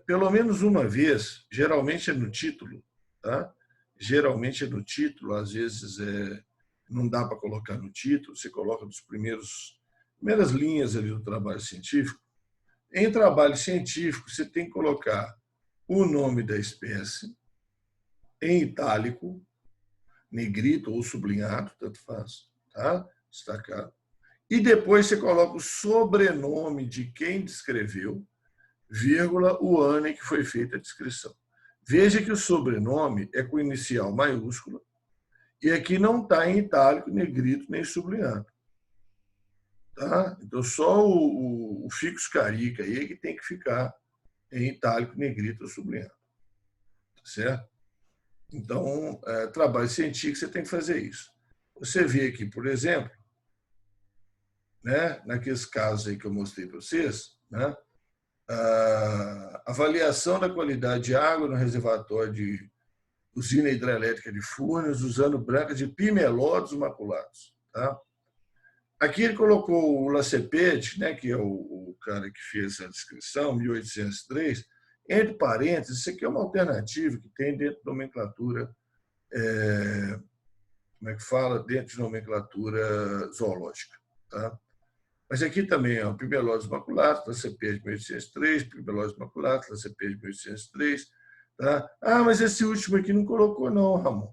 Pelo menos uma vez, geralmente é no título, tá? Geralmente é no título, às vezes não dá para colocar no título, você coloca nos primeiras linhas ali do trabalho científico. Em trabalho científico, você tem que colocar o nome da espécie em itálico, negrito ou sublinhado, tanto faz, tá? Destacado. E depois você coloca o sobrenome de quem descreveu, vírgula, o ano em que foi feita a descrição. Veja que o sobrenome é com inicial maiúscula e aqui não está em itálico, negrito, nem sublinhado. Tá? Então, só o fixo carica aí é que tem que ficar em itálico, negrito ou sublinhado. Certo? Então, trabalho científico, você tem que fazer isso. Você vê aqui, por exemplo, né, naqueles casos aí que eu mostrei para vocês, né, a avaliação da qualidade de água no reservatório de usina hidrelétrica de Furnas, usando branca de pimelódoos maculados. Tá? Aqui ele colocou o Lacepede, né, que é o cara que fez a descrição, 1803, entre parênteses, isso aqui é uma alternativa que tem dentro da nomenclatura, como é que fala? Dentro de nomenclatura zoológica. Tá? Mas aqui também é o Pimelódoos maculatus, Lacepede 1803, Pimelódoos maculatus, Lacepede 1803. Tá? Ah, mas esse último aqui não colocou não, Ramon.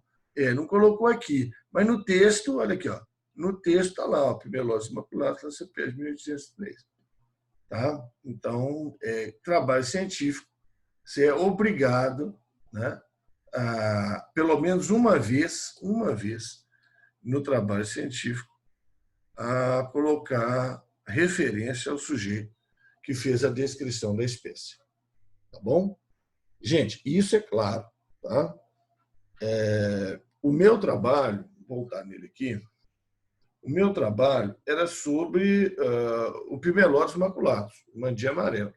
Não colocou aqui. Mas no texto, olha aqui, ó, no texto está lá, o Pimelódoos maculatus, Lacepede 1803. Tá? Então, trabalho científico, você é obrigado, né, pelo menos uma vez no trabalho científico, a colocar referência ao sujeito que fez a descrição da espécie. Tá bom? Gente, isso é claro. Tá? O meu trabalho, vou voltar nele aqui, o meu trabalho era sobre o Pimelódoos maculatus, o mandia amarelo.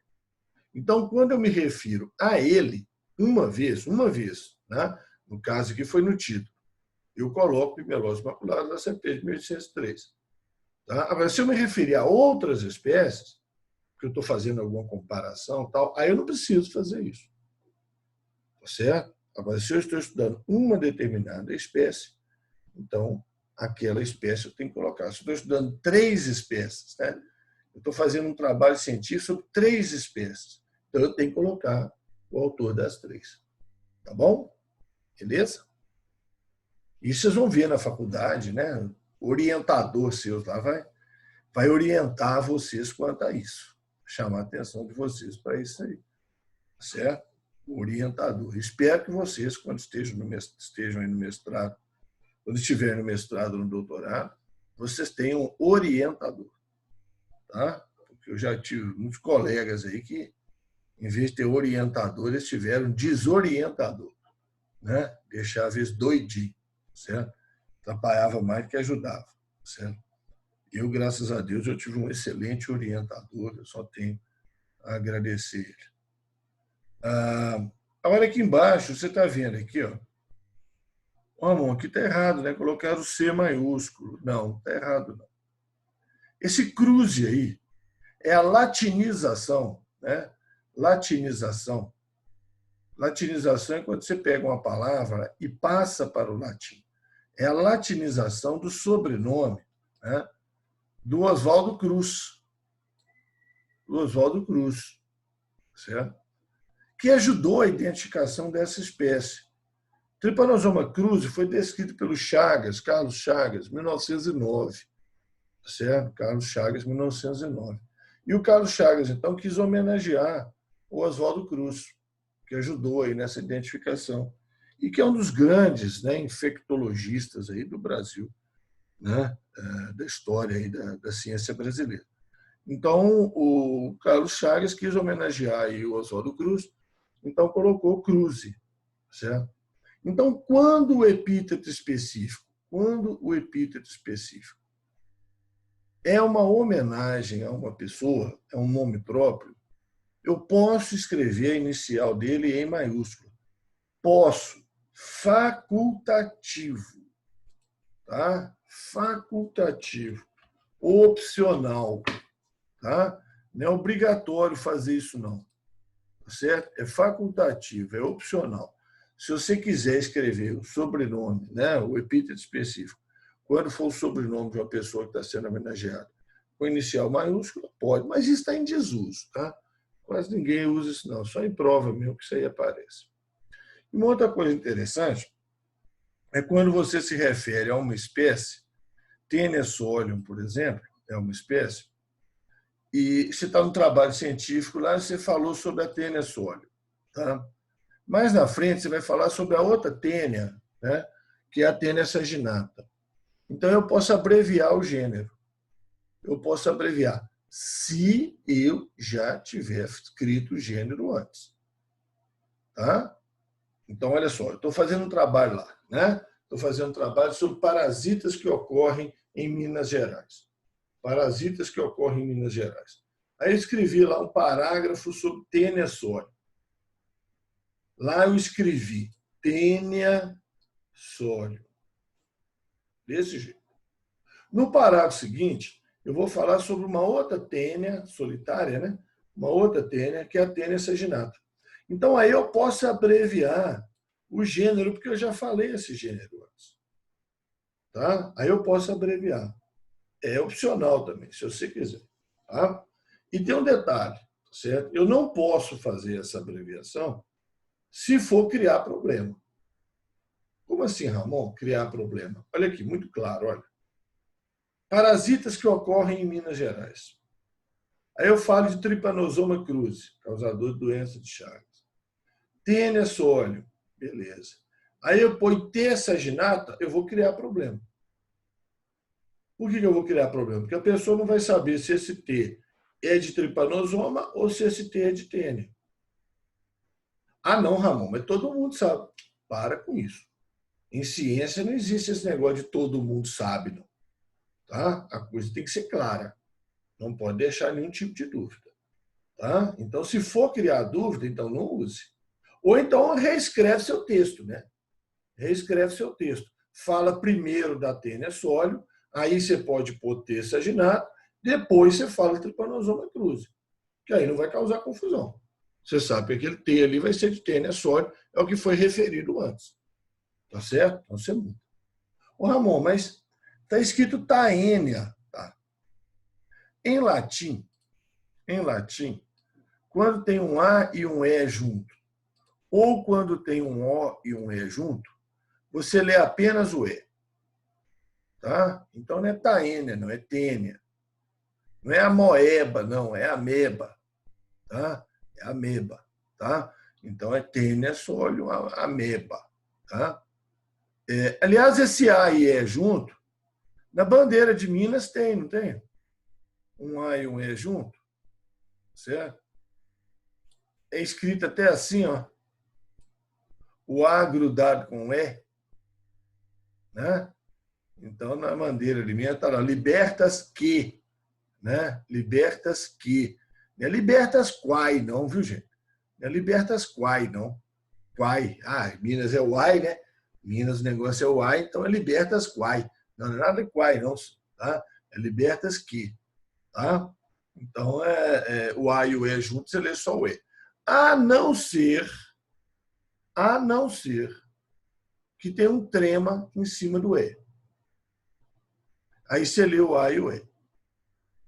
Então, quando eu me refiro a ele, uma vez, né? No caso aqui foi no título, eu coloco Pimelódoos maculatus na CP de 1803. Tá? Agora, se eu me referir a outras espécies, que eu estou fazendo alguma comparação, tal, aí eu não preciso fazer isso. Tá certo? Agora, se eu estou estudando uma determinada espécie, então, aquela espécie eu tenho que colocar. Se eu estou estudando 3 espécies, né? Eu estou fazendo um trabalho científico sobre 3 espécies. Então, eu tenho que colocar o autor das 3. Tá bom? Beleza? E vocês vão ver na faculdade, né? O orientador seu lá vai orientar vocês quanto a isso. Chamar a atenção de vocês para isso aí. Certo? O orientador. Espero que vocês, quando estejam aí no mestrado, quando estiverem no mestrado ou no doutorado, vocês tenham um orientador. Tá? Porque eu já tive muitos colegas aí que, em vez de ter orientador, eles tiveram desorientador. Né? Deixava eles doidinho. Certo? Atrapalhava mais do que ajudava. Certo? Eu, graças a Deus, eu tive um excelente orientador, eu só tenho a agradecer ele. Agora, aqui embaixo, você está vendo aqui, ó. Ramon, aqui está errado, né? Colocaram o C maiúsculo. Não, está errado, não. Esse cruze aí é a latinização, né? Latinização. Latinização é quando você pega uma palavra e passa para o latim. É a latinização do sobrenome, né, do Oswaldo Cruz. Do Oswaldo Cruz, certo? Que ajudou a identificação dessa espécie. Trypanosoma cruzi foi descrito pelo Chagas, Carlos Chagas, 1909. Certo? Carlos Chagas, 1909. E o Carlos Chagas, então, quis homenagear o Oswaldo Cruz, que ajudou aí nessa identificação. E que é um dos grandes, né, infectologistas aí do Brasil, né, da história aí da ciência brasileira. Então, o Carlos Chagas quis homenagear aí o Oswaldo Cruz, então colocou Cruzi, certo? Então, quando o epíteto específico é uma homenagem a uma pessoa, é um nome próprio, eu posso escrever a inicial dele em maiúsculo. Posso. Facultativo. Tá? Facultativo. Opcional. Tá? Não é obrigatório fazer isso, não. Tá certo? É facultativo, é opcional. Se você quiser escrever o sobrenome, né, o epíteto específico, quando for o sobrenome de uma pessoa que está sendo homenageada, com inicial maiúsculo, pode, mas isso está em desuso. Tá? Quase ninguém usa isso, não. Só em prova mesmo que isso aí aparece. E uma outra coisa interessante é quando você se refere a uma espécie, Taenia solium, por exemplo, é uma espécie, e você está no trabalho científico lá, você falou sobre a Taenia solium. Tá? Mais na frente, você vai falar sobre a outra tênia, né, que é a Taenia saginata. Então, eu posso abreviar o gênero. Eu posso abreviar se eu já tiver escrito o gênero antes. Tá? Então, olha só, eu estou fazendo um trabalho lá. Né? Estou fazendo um trabalho sobre parasitas que ocorrem em Minas Gerais. Parasitas que ocorrem em Minas Gerais. Aí eu escrevi lá um parágrafo sobre Taenia solium. Lá eu escrevi Taenia solium. Desse jeito. No parágrafo seguinte, eu vou falar sobre uma outra tênia solitária, né? Uma outra tênia, que é a Taenia saginata. Então, aí eu posso abreviar o gênero, porque eu já falei esse gênero antes. Tá? Aí eu posso abreviar. É opcional também, se você quiser. Tá? E tem um detalhe, certo? Eu não posso fazer essa abreviação se for criar problema. Como assim, Ramon? Criar problema? Olha aqui, muito claro, olha. Parasitas que ocorrem em Minas Gerais. Aí eu falo de Trypanosoma cruzi, causador de doença de Chagas. Taenia solium, beleza. Aí eu ponho T. saginata, eu vou criar problema. Por que eu vou criar problema? Porque a pessoa não vai saber se esse T é de Trypanosoma ou se esse T é de Taenia. Ah, não, Ramon, mas todo mundo sabe. Para com isso. Em ciência não existe esse negócio de todo mundo sabe, não. Tá? A coisa tem que ser clara. Não pode deixar nenhum tipo de dúvida. Tá? Então, se for criar dúvida, então não use. Ou então reescreve seu texto. Né? Reescreve seu texto. Fala primeiro da Taenia solium, aí você pode pôr T. saginato, depois você fala Trypanosoma cruzi, que aí não vai causar confusão. Você sabe que aquele T ali vai ser de Taenia solium, é o que foi referido antes. Tá certo? Então você muda. Ô, Ramon, mas está escrito Taenia. Tá? Em latim, quando tem um A e um E junto, ou quando tem um O e um E junto, você lê apenas o E. Tá? Então não é Taenia, não é Tênia. Não é amoeba, não, é ameba. Tá? É ameba. Tá? Então é Taenia solium, ameba. Tá? Aliás, esse A e E junto, na bandeira de Minas tem, não tem? Um A e um E junto. Certo? É escrito até assim, ó. O A grudado com o E. Né? Então, na bandeira de Minas está lá, libertas que. Né? Libertas que. Não é libertas quai, não, viu, gente? Não é libertas quai, não. Quai. Ah, Minas é o ai, né? Minas o negócio é o ai, então é libertas quai. Não é nada de quai, não. Tá? É libertas que. Tá? Então, o A e o E juntos, você lê só o E. A não ser que tem um trema em cima do E. Aí você lê o A e o E.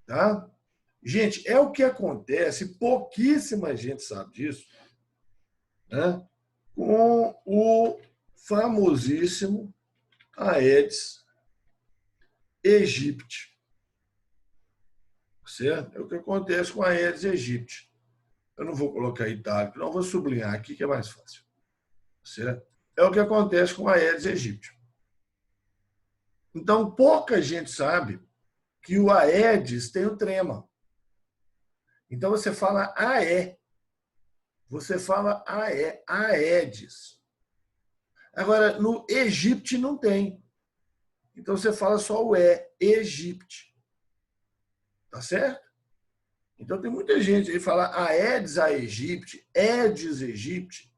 Tá? Gente, é o que acontece, pouquíssima gente sabe disso, né? Com o famosíssimo Aedes aegypti. Certo? É o que acontece com a Aedes aegypti. Eu não vou colocar itálico, não, vou sublinhar aqui que é mais fácil. Certo? É o que acontece com a Aedes aegypti. Então, pouca gente sabe que o Aedes tem o trema. Então, você fala AE. Você fala AE, Aedes. Agora, no Egipte não tem. Então, você fala só o E, Egipte. Tá certo? Então, tem muita gente aí que fala Aedes aegypti, Aedes aegypti.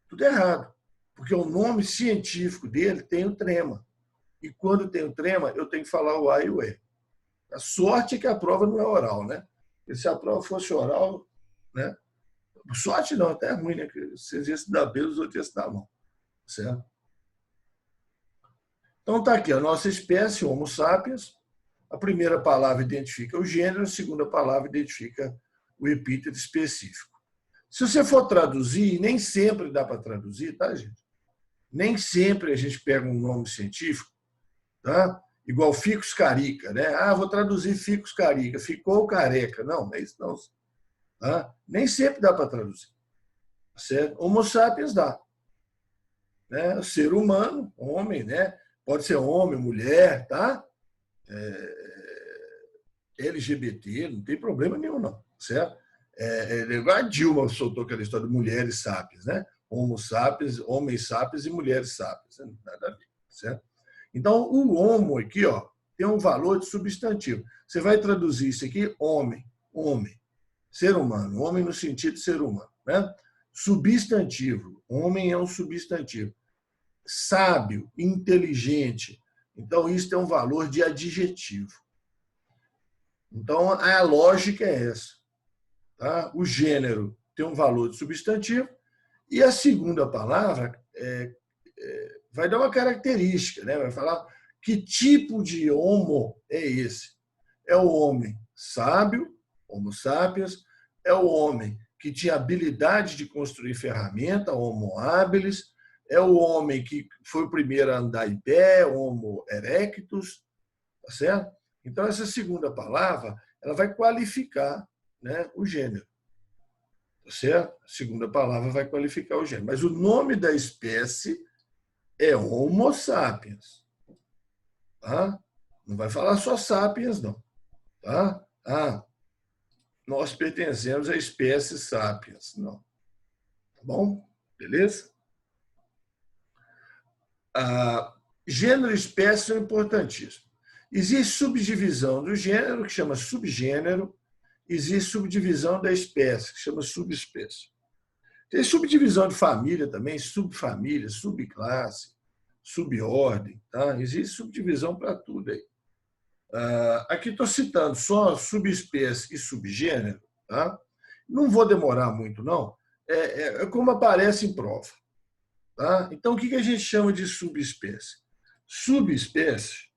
Tudo errado. Porque o nome científico dele tem o trema. E quando tem o trema, eu tenho que falar o A e o E. A sorte é que a prova não é oral, né? Porque se a prova fosse oral, né? Sorte não, até é ruim, né? Vocês iam se dar bem, os outros iam se dar mal. Certo? Então está aqui, a nossa espécie, Homo sapiens. A primeira palavra identifica o gênero, a segunda palavra identifica o epíteto específico. Se você for traduzir, nem sempre dá para traduzir, tá, gente? Nem sempre a gente pega um nome científico, tá? Igual ficus carica, né? Ah, vou traduzir ficus carica, ficou careca. Não, não é isso não. Tá? Nem sempre dá para traduzir. Certo? Homo sapiens dá. Né? Ser humano, homem, né? Pode ser homem, mulher, tá? LGBT, não tem problema nenhum, não. Certo? A Dilma soltou aquela história de mulheres sapiens, né? Homo sapiens, homens sapiens e mulheres sapiens. Nada a ver, certo? Então, o homo aqui, ó, tem um valor de substantivo. Você vai traduzir isso aqui, homem, homem, ser humano, homem no sentido de ser humano, né? Substantivo, homem é um substantivo. Sábio, inteligente. Então, isso tem um valor de adjetivo. Então, a lógica é essa. Tá? O gênero tem um valor de substantivo e a segunda palavra vai dar uma característica, né? Vai falar que tipo de homo é esse. É o homem sábio, homo sapiens, é o homem que tinha habilidade de construir ferramenta, homo habilis, é o homem que foi o primeiro a andar em pé, homo erectus, tá certo? Então, essa segunda palavra ela vai qualificar, né, o gênero. Tá certo? A segunda palavra vai qualificar o gênero. Mas o nome da espécie é Homo sapiens. Tá? Não vai falar só sapiens, não. Tá? Ah, nós pertencemos à espécie sapiens. Não. Tá bom? Beleza? Gênero e espécie são importantíssimos. Existe subdivisão do gênero, que chama subgênero. Existe subdivisão da espécie, que chama subespécie. Tem subdivisão de família também, subfamília, subclasse, subordem. Tá? Existe subdivisão para tudo aí. Aqui estou citando só subespécie e subgênero. Tá? Não vou demorar muito, não. É como aparece em prova. Tá? Então, o que a gente chama de subespécie? Subespécie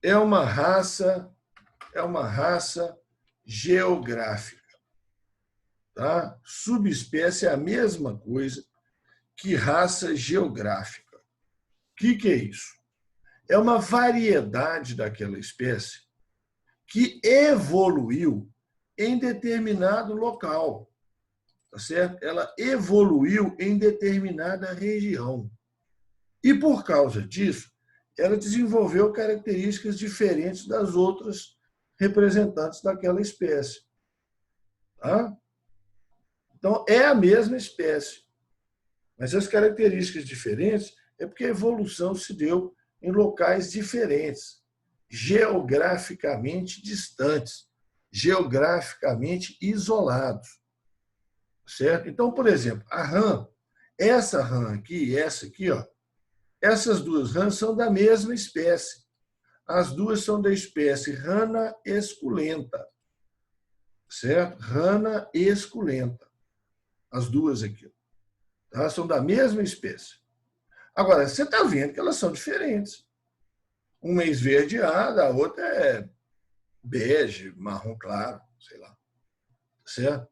é uma raça geográfica. Tá? Subespécie é a mesma coisa que raça geográfica. O que é isso? É uma variedade daquela espécie que evoluiu em determinado local. Tá certo? Ela evoluiu em determinada região. E, por causa disso, ela desenvolveu características diferentes das outras representantes daquela espécie. Tá? Então, é a mesma espécie, mas as características diferentes é porque a evolução se deu em locais diferentes, geograficamente distantes, geograficamente isolados. Certo? Então, por exemplo, a rã, essa rã aqui e essa aqui, ó, essas duas rãs são da mesma espécie. As duas são da espécie Rana esculenta. Certo? Rana esculenta. As duas aqui. Tá? São da mesma espécie. Agora, você está vendo que elas são diferentes. Uma é esverdeada, a outra é bege, marrom claro, sei lá. Certo?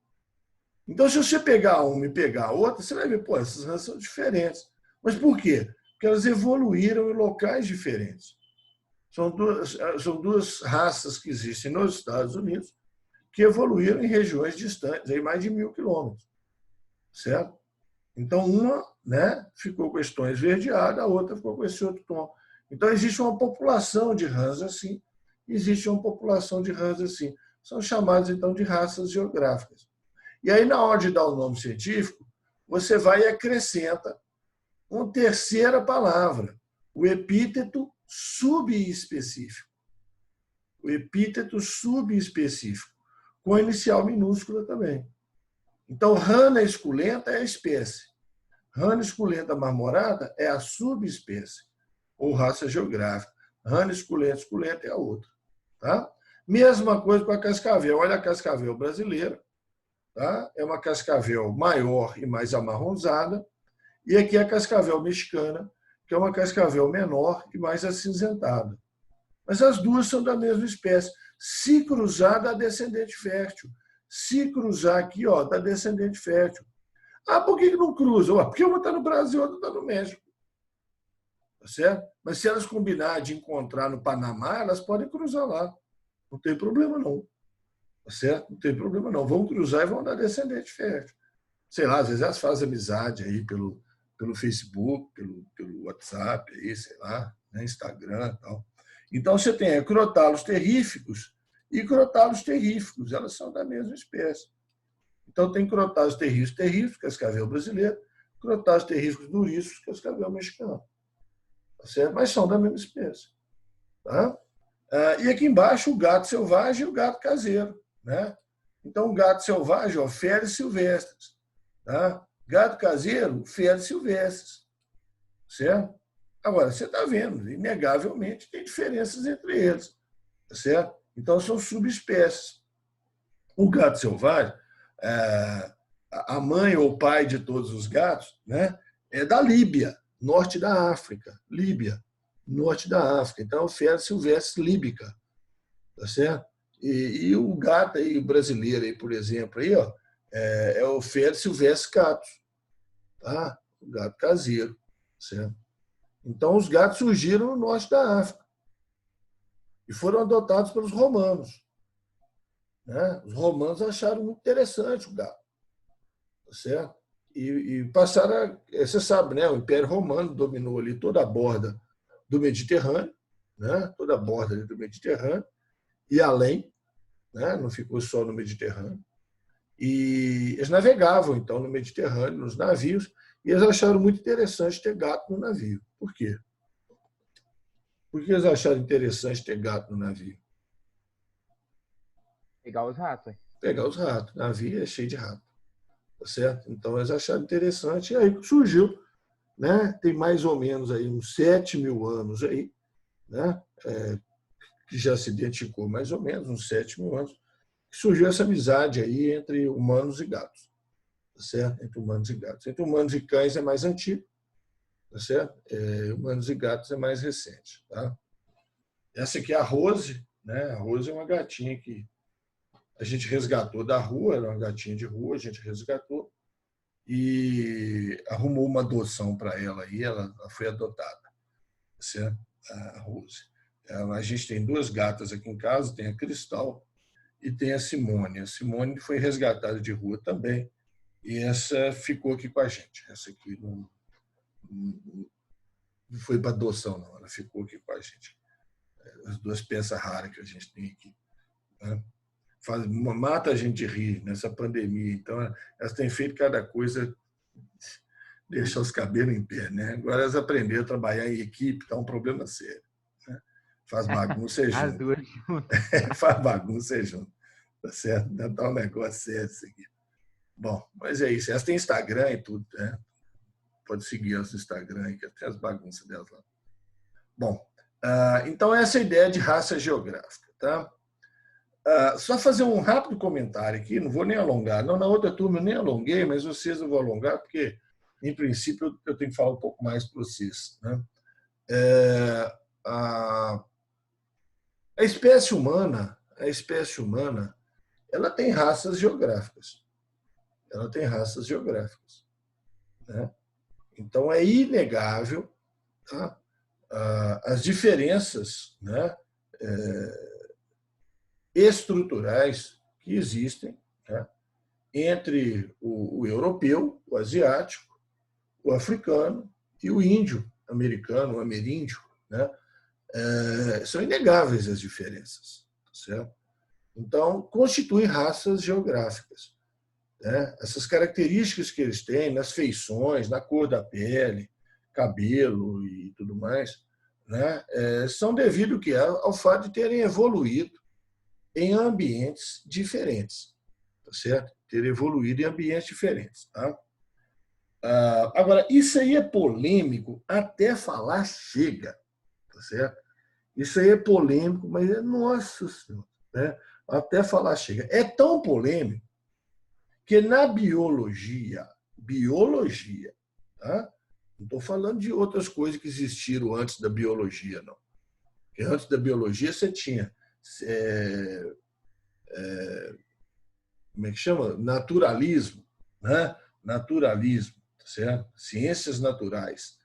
Então, se você pegar uma e pegar a outra, você vai ver, pô, essas rãs são diferentes. Mas por quê? Porque elas evoluíram em locais diferentes. São duas raças que existem nos Estados Unidos que evoluíram em regiões distantes, aí mais de 1.000 quilômetros. Certo? Então, uma, né, ficou com esse tom esverdeado, a outra ficou com esse outro tom. Então, existe uma população de rãs assim, existe uma população de rãs assim. São chamadas, então, de raças geográficas. E aí, na hora de dar o nome científico, você vai e acrescenta uma terceira palavra, o epíteto subespecífico. O epíteto subespecífico, com a inicial minúscula também. Então, Rana esculenta é a espécie. Rana esculenta marmorada é a subespécie, ou raça geográfica. Rana esculenta é a outra. Tá? Mesma coisa com a cascavel. Olha a cascavel brasileira, tá? É uma cascavel maior e mais amarronzada, e aqui a cascavel mexicana, que é uma cascavel menor e mais acinzentada. Mas as duas são da mesma espécie. Se cruzar, dá descendente fértil. Se cruzar aqui, ó, dá descendente fértil. Ah, por que não cruza? Porque uma está no Brasil e outra está no México. Tá certo? Mas se elas combinarem de encontrar no Panamá, elas podem cruzar lá. Não tem problema, não. Tá certo? Não tem problema, não. Vão cruzar e vão dar descendente fértil. Sei lá, às vezes elas fazem amizade aí pelo Facebook, pelo WhatsApp, aí, sei lá, né? Instagram e tal. Então, você tem crotalos terríficos e crotalos terríficos. Elas são da mesma espécie. Então, tem crotalos terríficos, cascavel brasileiro, crotalos terríficos duríssimos, cascavel mexicano. Tá certo? Mas são da mesma espécie. Tá? E aqui embaixo, o gato selvagem e o gato caseiro. Né? Então, o gato selvagem, ó, feres silvestres. Tá? Gato caseiro, feres silvestres. Certo? Agora, você está vendo, inegavelmente, tem diferenças entre eles. Tá certo? Então, são subespécies. O gato selvagem, a mãe ou pai de todos os gatos, né, é da Líbia, norte da África. Líbia, norte da África. Então, é o Felis silvestre líbica. Tá certo? E o gato aí, brasileiro, aí, por exemplo, aí, ó, é o Felis silvestre catus. Tá? O gato caseiro. Certo? Então, os gatos surgiram no norte da África e foram adotados pelos romanos. Né? Os romanos acharam muito interessante o gato. Tá certo? E passaram você sabe, né? O Império Romano dominou ali toda a borda do Mediterrâneo, né? Toda a borda do Mediterrâneo, e além, né? Não ficou só no Mediterrâneo. E eles navegavam, então, no Mediterrâneo, nos navios, e eles acharam muito interessante ter gato no navio. Por quê? Por que eles acharam interessante ter gato no navio? Pegar os ratos. Pegar os ratos. O navio é cheio de rato. Tá certo? Então, eles acharam interessante, e aí surgiu, né? Tem mais ou menos aí uns 7.000 anos aí, né? Que já se identificou mais ou menos, uns 7.000 anos, que surgiu essa amizade aí entre humanos e gatos. Tá certo? Entre humanos e gatos. Entre humanos e cães é mais antigo, tá certo? Humanos e gatos é mais recente. Tá? Essa aqui é a Rose, né? A Rose é uma gatinha que a gente resgatou da rua, era uma gatinha de rua, a gente resgatou e arrumou uma adoção para ela aí, ela foi adotada, certo? A Rose. A gente tem duas gatas aqui em casa, tem a Cristal e tem a Simone. A Simone foi resgatada de rua também e essa ficou aqui com a gente. Essa aqui não foi para adoção, não, ela ficou aqui com a gente. As duas peças raras que a gente tem aqui. Né? Mata a gente de rir nessa pandemia. Então, elas têm feito cada coisa, deixar os cabelos em pé. Né? Agora elas aprenderam a trabalhar em equipe, está um problema sério. Né? Faz bagunça e junto. As duas juntas. Faz bagunça e junto. Tá certo? Está um negócio sério isso aqui. Bom, mas é isso. Elas têm Instagram e tudo. Né? Pode seguir elas no Instagram, que tem as bagunças delas lá. Bom, então essa é a ideia de raça geográfica. Tá? Só fazer um rápido comentário aqui, não vou nem alongar. Não, na outra turma eu nem alonguei, mas vocês eu vou alongar, porque, em princípio, eu tenho que falar um pouco mais para vocês. Né? A espécie humana, ela tem raças geográficas. Ela tem raças geográficas. Né? Então, é inegável, tá? As diferenças, né? Estruturais que existem, né, entre o europeu, o asiático, o africano e o índio americano, o ameríndio. Né? São inegáveis as diferenças. Certo? Então, constituem raças geográficas. Né? Essas características que eles têm nas feições, na cor da pele, cabelo e tudo mais, né, são devido ao fato de terem evoluído em ambientes diferentes, tá certo? Ter evoluído em ambientes diferentes, tá? Agora, isso aí é polêmico até falar chega, tá certo? Isso aí é polêmico, mas nossa senhora, né? Até falar chega. É tão polêmico que na biologia, tá? Não estou falando de outras coisas que existiram antes da biologia, não. Porque antes da biologia você tinha como é que chama? Naturalismo, né? Naturalismo, certo? Ciências naturais.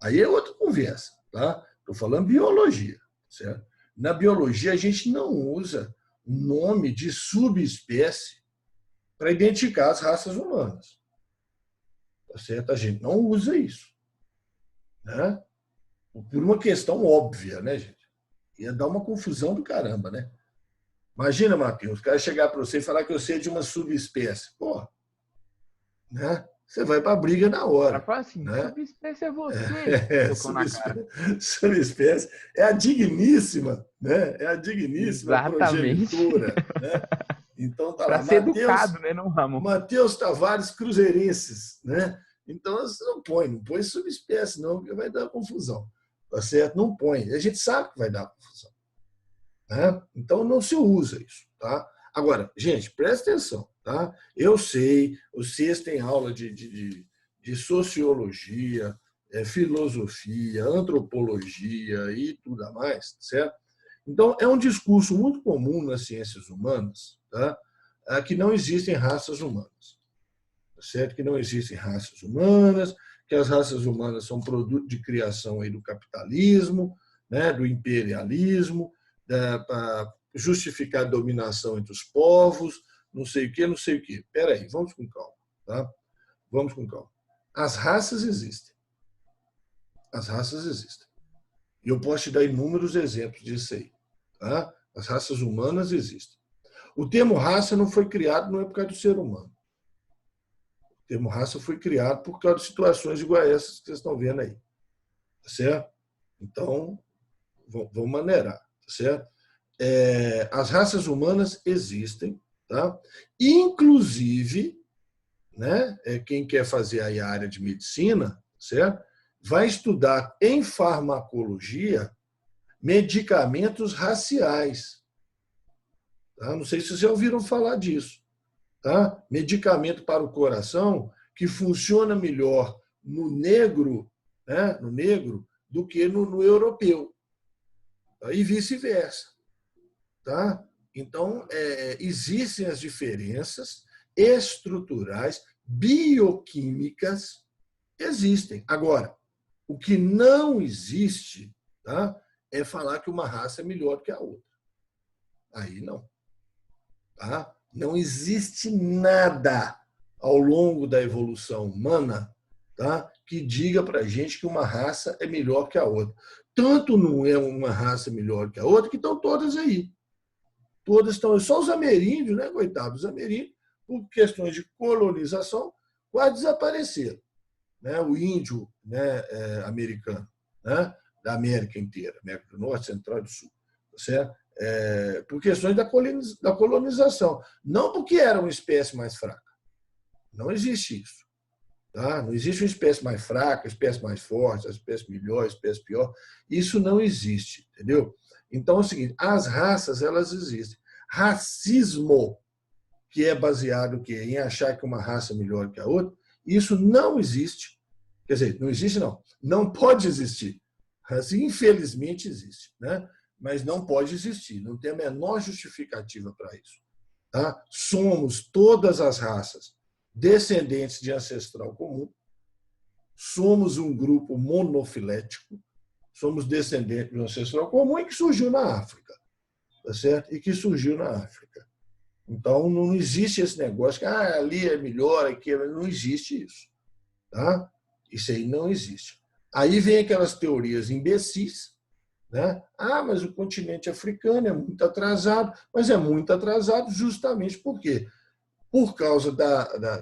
Aí é outra conversa, tá? Estou falando biologia, certo? Na biologia a gente não usa o nome de subespécie para identificar as raças humanas, tá certo? A gente não usa isso, né? Por uma questão óbvia, né, gente? Ia dar uma confusão do caramba, né? Imagina, Matheus, o cara chegar para você e falar que você é de uma subespécie. Pô, né? Você vai para a briga na Ela hora. fala assim, Né? subespécie é você, socão na cara. Subespécie é a digníssima, né? É a digníssima Exatamente. progenitora. Né? Então tá Para lá, ser educado, né, não, Ramon? Matheus Tavares Cruzeirenses. Né? Então você não põe subespécie, não, porque vai dar confusão. Tá certo? Não põe. A gente sabe que vai dar confusão. Né? Então não se usa isso. Tá? Agora, gente, presta atenção. Tá? Eu sei, vocês têm aula de sociologia, filosofia, antropologia e tudo mais, certo? Então, é um discurso muito comum nas ciências humanas, tá? Que não existem raças humanas. Certo? Que não existem raças humanas, que as raças humanas são produto de criação aí do capitalismo, né? Do imperialismo, para justificar a dominação entre os povos, não sei o quê, não sei o quê. Espera aí, vamos com calma. Tá? Vamos com calma. As raças existem. As raças existem. E eu posso te dar inúmeros exemplos disso aí. Tá? As raças humanas existem. O termo raça não foi criado não é por causa do ser humano. O termo raça foi criado por causa de situações iguais a essas que vocês estão vendo aí. Tá certo? Então, vamos maneirar. Tá certo? As raças humanas existem. Tá? Inclusive, né, quem quer fazer aí a área de medicina, certo? Vai estudar em farmacologia medicamentos raciais. Tá? Não sei se vocês já ouviram falar disso. Tá? Medicamento para o coração que funciona melhor no negro, né, no negro do que no europeu. Tá? E vice-versa. Tá? Então, existem as diferenças estruturais, bioquímicas, existem. Agora, o que não existe, tá, é falar que uma raça é melhor que a outra. Aí não. Tá? Não existe nada ao longo da evolução humana, tá, que diga para a gente que uma raça é melhor que a outra. Tanto não é uma raça melhor que a outra, que estão todas aí. Todas estão, só os ameríndios, né, coitados, os ameríndios, por questões de colonização, quase desapareceram. Né? O índio, né, americano, né, da América inteira, América do Norte, Central e do Sul, certo? Por questões da colonização. Não porque era uma espécie mais fraca. Não existe isso. Tá? Não existe uma espécie mais fraca, espécie mais forte, espécie melhor, espécie pior. Isso não existe, entendeu? Então é o seguinte, as raças, elas existem. Racismo, que é baseado em achar que uma raça é melhor que a outra, isso não existe. Quer dizer, não existe não. Não pode existir. Assim, infelizmente existe, né? Mas não pode existir. Não tem a menor justificativa para isso. Tá? Somos todas as raças descendentes de ancestral comum. Somos um grupo monofilético. Somos descendentes de um ancestral comum e que surgiu na África. Tá certo? E que surgiu na África. Então, não existe esse negócio que ali é melhor, aqui não existe isso. Tá? Isso aí não existe. Aí vem aquelas teorias imbecis, né? Mas o continente africano é muito atrasado, mas é muito atrasado justamente por quê? Por causa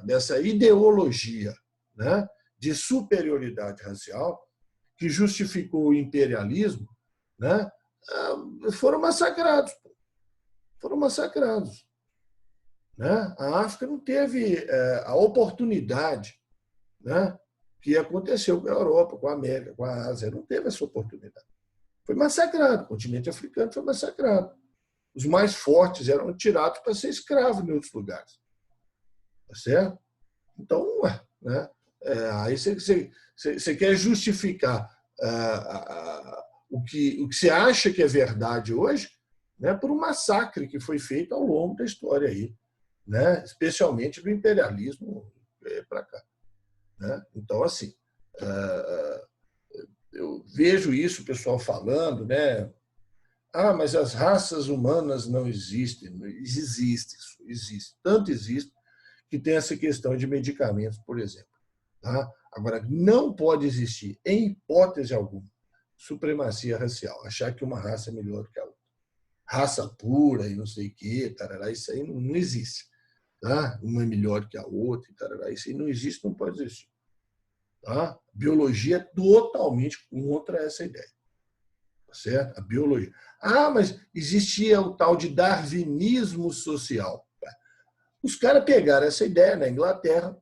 dessa ideologia, né, de superioridade racial que justificou o imperialismo, né? Foram massacrados. Foram massacrados. Né? A África não teve a oportunidade, né, que aconteceu com a Europa, com a América, com a Ásia. Não teve essa oportunidade. Foi massacrado. O continente africano foi massacrado. Os mais fortes eram tirados para ser escravos em outros lugares. Tá certo? Então, né? Aí você quer justificar o que você acha que é verdade hoje, né, por um massacre que foi feito ao longo da história aí, né, especialmente do imperialismo para cá. Né? Então, assim, eu vejo isso o pessoal falando, né? Mas as raças humanas não existem. Existe. Tanto existe que tem essa questão de medicamentos, por exemplo. Tá? Agora, não pode existir, em hipótese alguma, supremacia racial, achar que uma raça é melhor que a outra. Raça pura e não sei o quê, tarará, isso aí não existe. Tá? Uma é melhor que a outra, tarará, isso aí não existe, não pode existir. Tá? Biologia é totalmente contra essa ideia. Tá certo? A biologia. Mas existia o tal de darwinismo social. Os caras pegaram essa ideia na Inglaterra,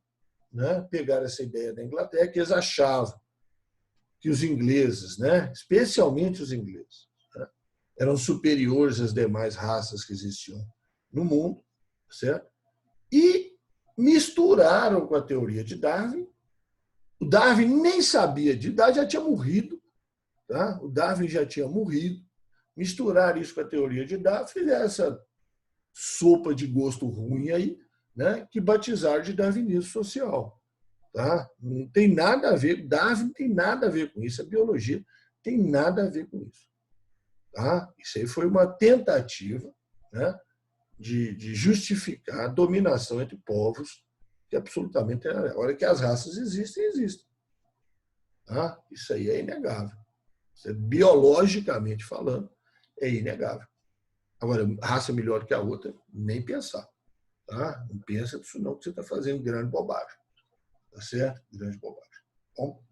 né? Que eles achavam que os ingleses, né? Especialmente os ingleses, né? Eram superiores às demais raças que existiam no mundo, certo? E misturaram com a teoria de Darwin. O Darwin nem sabia de idade, já tinha morrido. Tá? O Darwin já tinha morrido. Misturaram isso com a teoria de Darwin, fizeram essa sopa de gosto ruim aí, né? Que batizaram de darwinismo social. Tá? Não tem nada a ver, Darwin não tem nada a ver com isso, a biologia tem nada a ver com isso. Tá? Isso aí foi uma tentativa, né, de justificar a dominação entre povos, que absolutamente é a hora que as raças existem, existem. Tá? Isso aí é inegável. Isso é, biologicamente falando, é inegável. Agora, raça melhor que a outra, nem pensar. Tá? Não pensa nisso não, que você está fazendo grande bobagem. Tá certo? Grande bobagem. Bom,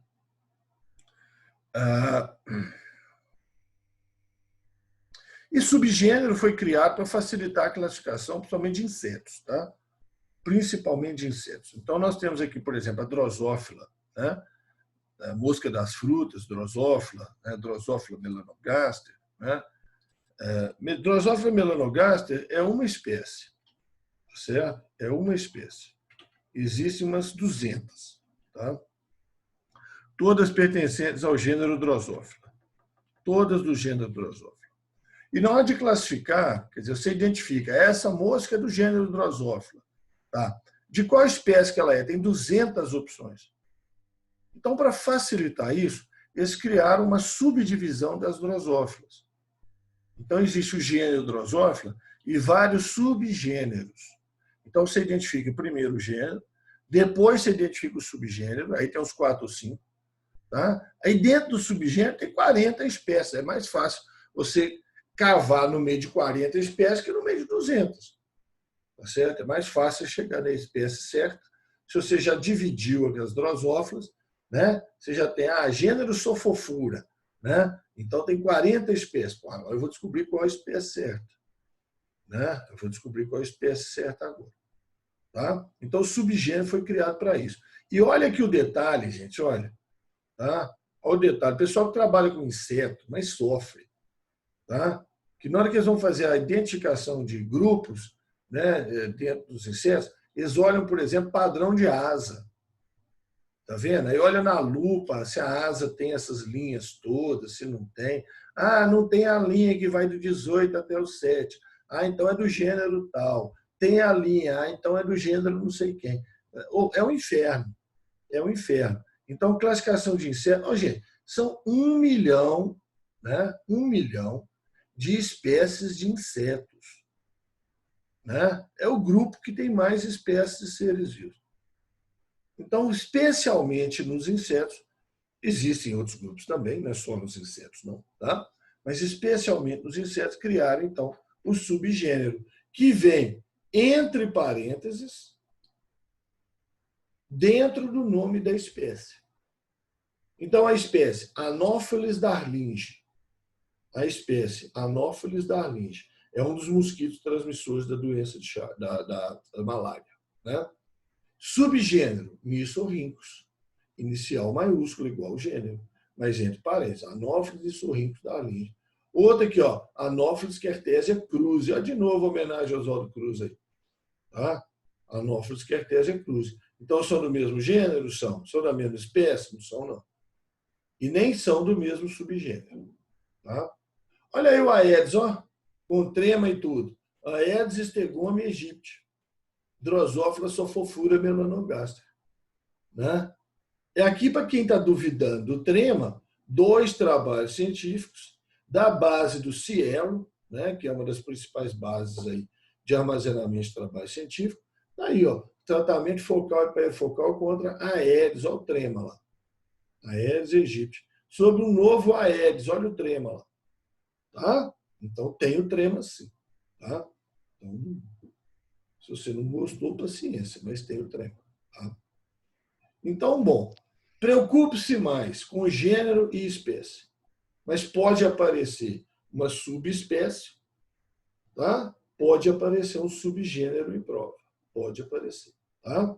e subgênero foi criado para facilitar a classificação, principalmente de insetos, tá? Principalmente de insetos. Então, nós temos aqui, por exemplo, a drosófila, né? A mosca das frutas, drosófila, né? Drosófila melanogaster. Né? Drosófila melanogaster é uma espécie, certo? É uma espécie. Existem umas 200, tá? Todas pertencentes ao gênero Drosófila. Todas do gênero Drosófila. E na hora de classificar, quer dizer, você identifica, essa mosca é do gênero Drosófila. Tá? De qual espécie que ela é? Tem 200 opções. Então, para facilitar isso, eles criaram uma subdivisão das drosófilas. Então, existe o gênero Drosófila e vários subgêneros. Então, você identifica primeiro o gênero, depois você identifica o subgênero, aí tem uns 4 ou 5. Tá? Aí, dentro do subgênero, tem 40 espécies. É mais fácil você cavar no meio de 40 espécies que no meio de 200. Tá certo? É mais fácil chegar na espécie certa. Se você já dividiu as drosófilas, né? Você já tem gênero Sophofura, né? Então tem 40 espécies. Agora eu vou descobrir qual é a espécie certa. Né? Eu vou descobrir qual é a espécie certa agora. Tá? Então o subgênero foi criado para isso. E olha aqui o detalhe, gente, olha. Tá? Olha o detalhe. O pessoal que trabalha com inseto, mas sofre. Tá? Que na hora que eles vão fazer a identificação de grupos, né, dentro dos insetos, eles olham, por exemplo, padrão de asa. Tá vendo? Aí olha na lupa se a asa tem essas linhas todas, se não tem. Não tem a linha que vai do 18 até o 7. Então é do gênero tal. Tem a linha, então é do gênero não sei quem. É um inferno. É um inferno. Então, classificação de insetos. Gente, são 1 milhão, né? 1 milhão de espécies de insetos. Né? É o grupo que tem mais espécies de seres vivos. Então, especialmente nos insetos, existem outros grupos também, não é só nos insetos, não, tá? Mas especialmente nos insetos, criaram, então, o subgênero, que vem entre parênteses, dentro do nome da espécie. Então, a espécie Anopheles darlingi, é um dos mosquitos transmissores da doença da malária. Né? Subgênero, Nisorrhynchus, inicial maiúsculo igual ao gênero, mas entre parênteses, Anopheles nisorrhynchus darlingi. Outra aqui, ó, Anopheles Kertésia cruzi. Ó, de novo, homenagem ao Oswaldo Cruz aí. Tá? Anopheles Kertésia cruzi. Então, são do mesmo gênero? São. São da mesma espécie? Não são, não. E nem são do mesmo subgênero. Tá? Olha aí o Aedes, ó, com trema e tudo. Aedes stegome aegypti. Drosophila sofofura melanogaster. Né? É aqui, para quem está duvidando do trema, 2 trabalhos científicos da base do Cielo, né, que é uma das principais bases aí de armazenamento de trabalho científico. Aí, ó, tratamento focal e perifocal contra Aedes, olha o trema lá. Aedes aegypti. Sobre um novo Aedes, olha o trema lá. Tá? Então, tem o trema, sim. Tá? Então, se você não gostou, paciência, mas tem o trema. Tá? Então, bom, preocupe-se mais com gênero e espécie. Mas pode aparecer uma subespécie, tá? Pode aparecer um subgênero em prova. Pode aparecer. Tá?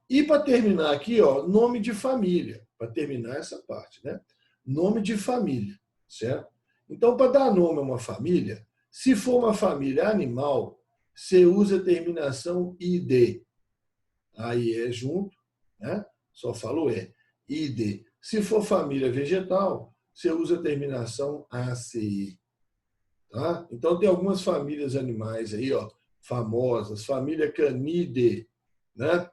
E para terminar aqui, ó, nome de família. Para terminar essa parte, né? Nome de família, certo? Então, para dar nome a uma família, se for uma família animal, você usa a terminação id. Aí é junto, né? Só falo id. Se for família vegetal, você usa a terminação aci. Tá? Então, tem algumas famílias animais aí, ó, famosas. Família Canidae, né?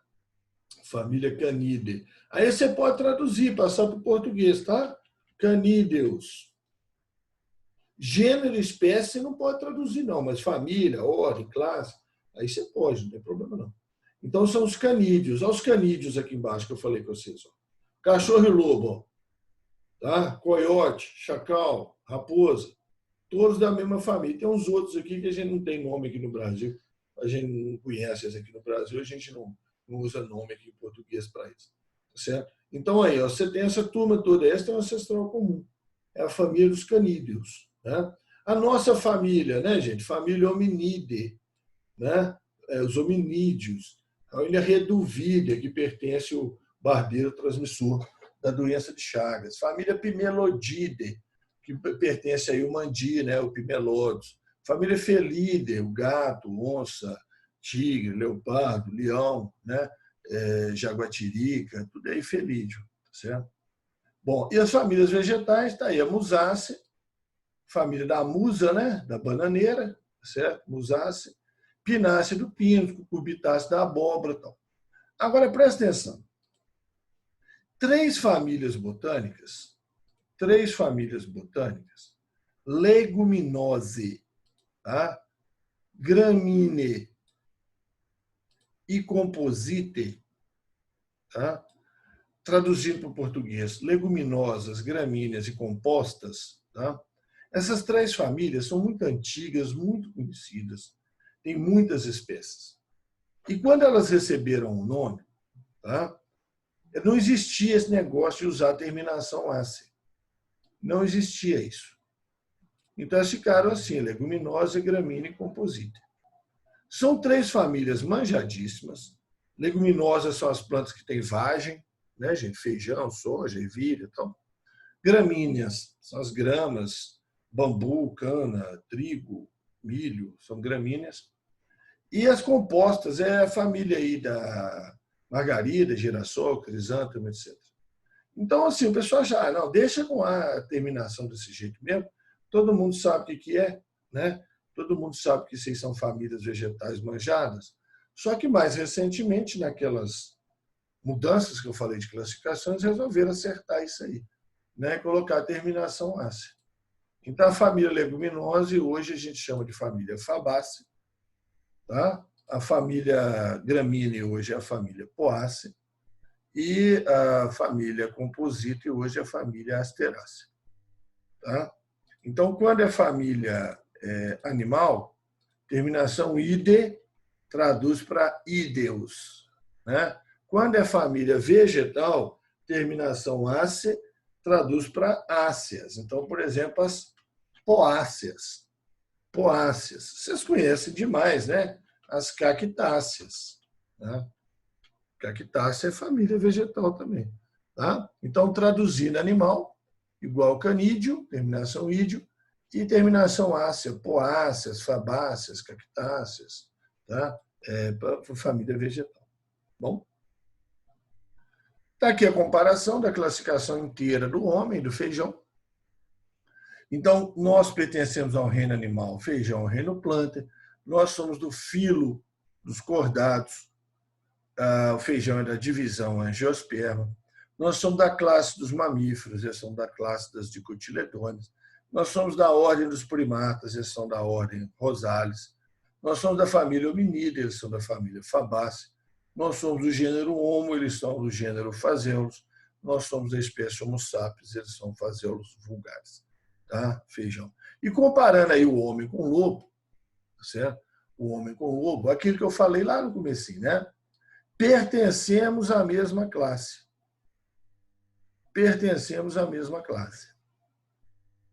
Família Canidae. Aí você pode traduzir, passar para o português, tá? Canídeos. Gênero e espécie não pode traduzir, não, mas família, ordem, classe, aí você pode, não tem problema, não. Então, são os canídeos. Olha os canídeos aqui embaixo que eu falei com vocês. Ó. Cachorro e lobo, tá? Coiote, chacal, raposa, todos da mesma família. Tem uns outros aqui que a gente não tem nome aqui no Brasil. A gente não conhece eles aqui no Brasil, a gente não usa nome aqui em português para isso. Certo? Então, aí, ó, você tem essa turma toda, essa é um ancestral comum. É a família dos canídeos. Né? A nossa família, né, gente? Família hominídea, né? Os hominídeos. A família Reduvídea, que pertence ao barbeiro transmissor da doença de Chagas. Família Pimelodide, que pertence aí ao mandi, né? O pimelodus. Família Felídea, o gato, onça, tigre, leopardo, leão, né? Jaguatirica, tudo aí felídeo, certo? Bom, e as famílias vegetais, está aí a Musácea, família da musa, né? Da bananeira, certo? Musácea, Pinácea do pino, Cucurbitaceae da abóbora, tal. Agora presta atenção. 3 famílias botânicas, Leguminose, tá? Gramine e Composite, tá? Traduzindo para o português, leguminosas, gramíneas e compostas, tá? Essas 3 famílias são muito antigas, muito conhecidas, tem muitas espécies. E quando elas receberam o nome, tá? Não existia esse negócio de usar a terminação ácea. Não existia isso. Então, elas ficaram assim, leguminosa, gramínea e composite. São 3 famílias manjadíssimas. Leguminosas são as plantas que têm vagem, né, gente? Feijão, soja, ervilha e tal. Gramíneas são as gramas, bambu, cana, trigo, milho, são gramíneas. E as compostas é a família aí da margarida, girassol, crisântemo, etc. Então, assim, o pessoal já, não, deixa com a terminação desse jeito mesmo. Todo mundo sabe o que é, né? Todo mundo sabe que vocês são famílias vegetais manjadas. Só que mais recentemente, naquelas mudanças que eu falei de classificações, resolveram acertar isso aí, né? Colocar a terminação ácea. Então, a família leguminosa, hoje a gente chama de família Fabácea, tá? A família Gramínea hoje é a família Poácea e a família Composite hoje é a família Asterácea. Tá? Então, quando é família animal, terminação ide traduz para ídeos. Né? Quando é família vegetal, terminação ácea traduz para áceas. Então, por exemplo, as poáceas. Poáceas. Vocês conhecem demais, né? As cactáceas. Né? Cactácea é família vegetal também. Tá? Então, traduzindo animal, igual canídeo, terminação ídio, e terminação ácea, poáceas, fabáceas, cactáceas, tá? Para a família vegetal. Bom? Está aqui a comparação da classificação inteira do homem, do feijão. Então, nós pertencemos ao reino animal, feijão, ao reino planta. Nós somos do filo dos cordados. O feijão é da divisão angiosperma. Nós somos da classe dos mamíferos, eles são da classe das dicotiledôneas. Nós somos da ordem dos primatas, eles são da ordem Rosales. Nós somos da família Hominida, eles são da família Fabácea. Nós somos do gênero Homo, eles são do gênero Phaseolus. Nós somos da espécie Homo sapiens, eles são Phaseolus vulgaris. Tá? Feijão. E comparando aí o homem com o lobo, certo? O homem com o lobo, aquilo que eu falei lá no comecinho, né? Pertencemos à mesma classe. Pertencemos à mesma classe.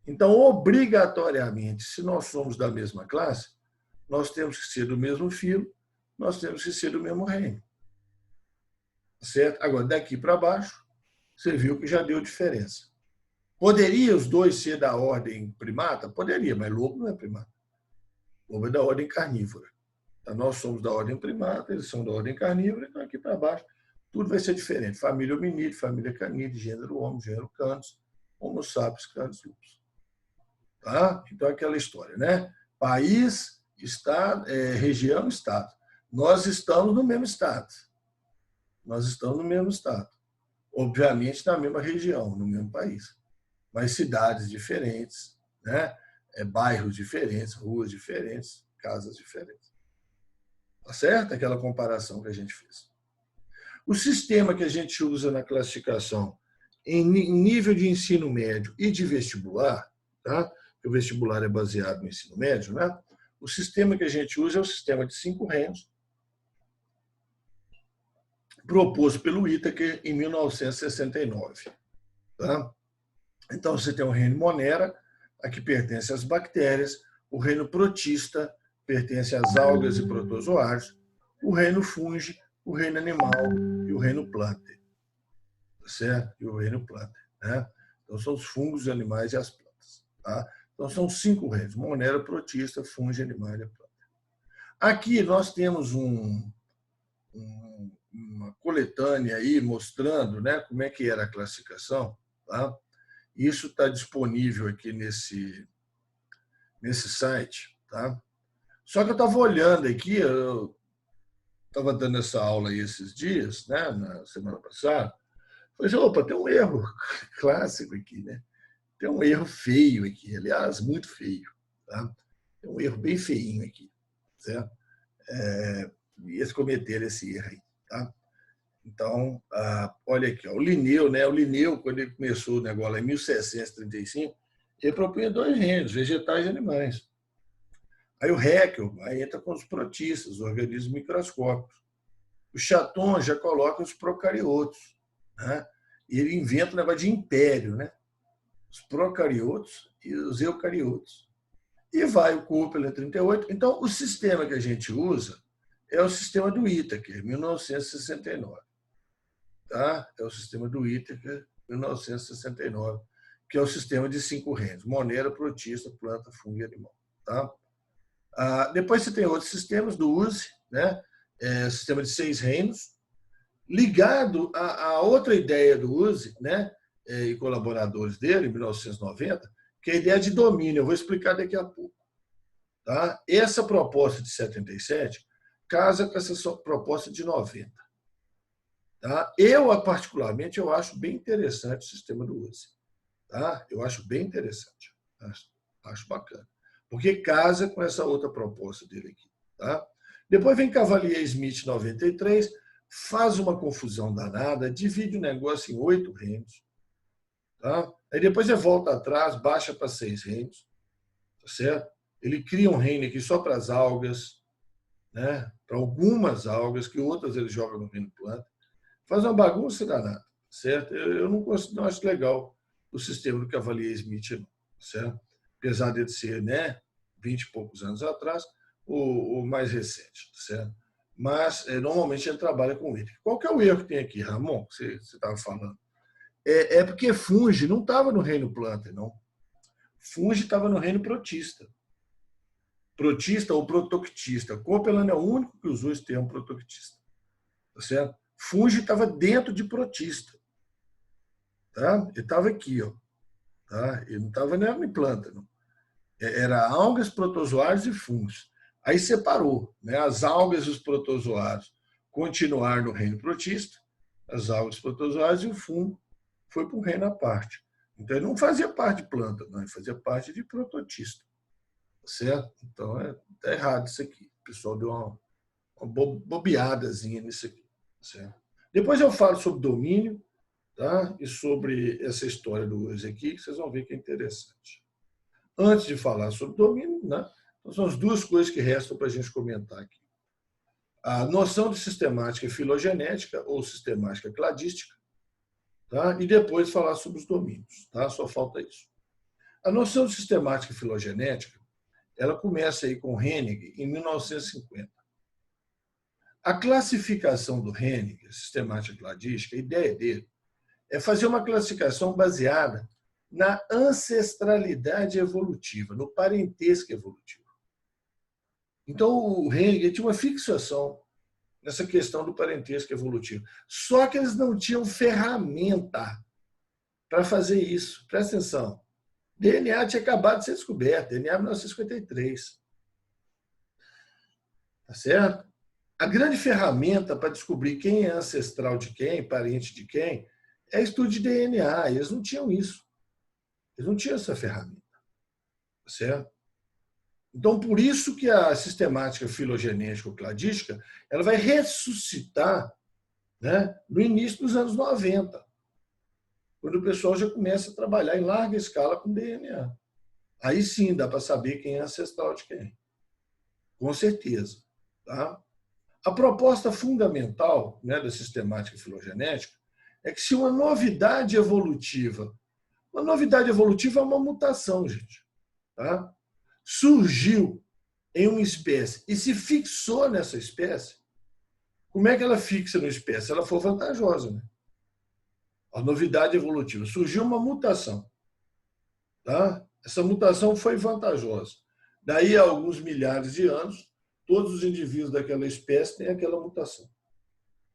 Então, obrigatoriamente, se nós somos da mesma classe, nós temos que ser do mesmo filo, nós temos que ser do mesmo reino. Certo? Agora, daqui para baixo, você viu que já deu diferença. Poderia os dois ser da ordem primata? Poderia, mas lobo não é primata. Lobo é da ordem carnívora. Então, nós somos da ordem primata, eles são da ordem carnívora, então aqui para baixo tudo vai ser diferente. Família Hominide, família Canide, gênero Homo, gênero Canis, Homo sapiens, Canis lupus. Tá? Então, aquela história, né? País, estado, região, estado. Nós estamos no mesmo estado. Nós estamos no mesmo estado. Obviamente, na mesma região, no mesmo país. Mas cidades diferentes, né? Bairros diferentes, ruas diferentes, casas diferentes. Tá certo? Aquela comparação que a gente fez. O sistema que a gente usa na classificação em nível de ensino médio e de vestibular, tá? O vestibular é baseado no ensino médio, né? O sistema que a gente usa é o sistema de 5 reinos, proposto pelo Whittaker em 1969. Tá? Então, você tem o reino Monera, a que pertence às bactérias, o reino Protista, pertence às algas e protozoários, o reino Fungi, o reino Animal e o reino Plantae. Certo? E o reino Plantae. Né? Então, são os fungos, os animais e as plantas. Tá? Então, são 5 reinos: Monera, Protista, Fungi, Animal e Plantae. Aqui nós temos uma coletânea aí mostrando, né, como é que era a classificação. Tá? Isso está disponível aqui nesse site. Tá? Só que eu estava olhando aqui, eu estava dando essa aula aí esses dias, né, na semana passada. Falei assim, opa, tem um erro clássico aqui, né? Tem um erro feio aqui, aliás, muito feio. Tá? Tem um erro bem feinho aqui. Certo? Eles cometeram esse erro aí. Tá? Então, olha aqui, ó, o Linneu, né? O Linneu, quando ele começou o negócio lá em 1735, ele propunha 2 reinos, vegetais e animais. Aí o Haeckel aí entra com os protistas, os organismos microscópicos. O Chaton já coloca os procariotos. Né? E ele inventa o negócio de império, né? Os procariotos e os eucariotos. E vai o Kuppeler, 38. Então, o sistema que a gente usa é o sistema do Whittaker, 1969. Tá? É o sistema do Whittaker, 1969, que é o sistema de 5 reinos: Monera, Protista, Planta, Fungo e Animal. Tá? Depois você tem outros sistemas do USE, né? Sistema de 6 reinos, ligado a outra ideia do USE, né? E colaboradores dele, em 1990, que é a ideia de domínio. Eu vou explicar daqui a pouco. Tá? Essa proposta de 77 casa com essa proposta de 90. Tá? Particularmente, eu acho bem interessante o sistema do USE. Tá? Eu acho bem interessante. Acho bacana. Porque casa com essa outra proposta dele aqui. Tá? Depois vem Cavalier-Smith, 93, faz uma confusão danada, divide o negócio em 8 reinos. Tá? Aí depois ele volta atrás, baixa para 6 reinos. Tá certo? Ele cria um reino aqui só para as algas, né? Para algumas algas, que outras ele joga no reino planta. Faz uma bagunça danada. Certo? Eu não acho legal o sistema do Cavalier-Smith, não. Certo? Apesar de ser, né, 20 e poucos anos atrás, o mais recente. Certo? Mas, normalmente, ele trabalha com ele. Qual que é o erro que tem aqui, Ramon, que você estava falando? Porque Fungi não estava no reino Plantae, não. Fungi estava no reino protista. Protista ou protoctista. Copeland é o único que usou esse termo protoctista. Tá certo? Fungi estava dentro de protista. Tá? Ele estava aqui, ó. Tá? Ele não estava nem em planta. Não. Era algas, protozoários e fungos. Aí separou, né? As algas e os protozoários continuaram no reino protista, as algas, protozoários e o fungo foi para um reino à parte. Então, ele não fazia parte de planta, não, ele fazia parte de prototista. Certo? Então, tá errado isso aqui. O pessoal deu uma bobeadazinha nisso aqui. Certo? Depois eu falo sobre domínio, tá? E sobre essa história do uso aqui, que vocês vão ver que é interessante. Antes de falar sobre domínio, né? Então, são as duas coisas que restam para a gente comentar aqui. A noção de sistemática filogenética ou sistemática cladística, tá? E depois falar sobre os domínios. Tá? Só falta isso. A noção de sistemática filogenética ela começa aí com Hennig em 1950. A classificação do Hennig, sistemática cladística, a ideia dele é fazer uma classificação baseada na ancestralidade evolutiva, no parentesco evolutivo. Então, o Hennig tinha uma fixação nessa questão do parentesco evolutivo. Só que eles não tinham ferramenta para fazer isso. Presta atenção. DNA tinha acabado de ser descoberto, DNA em 1953. Tá certo? A grande ferramenta para descobrir quem é ancestral de quem, parente de quem, é estudo de DNA. Eles não tinham isso. Eles não tinham essa ferramenta. Tá certo? Então, por isso que a sistemática filogenética ou cladística ela vai ressuscitar, né, no início dos anos 90, quando o pessoal já começa a trabalhar em larga escala com DNA. Aí sim dá para saber quem é ancestral de quem. Com certeza. Tá? A proposta fundamental, né, da sistemática filogenética é que se uma novidade evolutiva é uma mutação, gente, tá? Surgiu em uma espécie e se fixou nessa espécie, como é que ela fixa na espécie? Ela for vantajosa, né? A novidade evolutiva. Surgiu uma mutação. Tá? Essa mutação foi vantajosa. Daí a alguns milhares de anos, todos os indivíduos daquela espécie têm aquela mutação.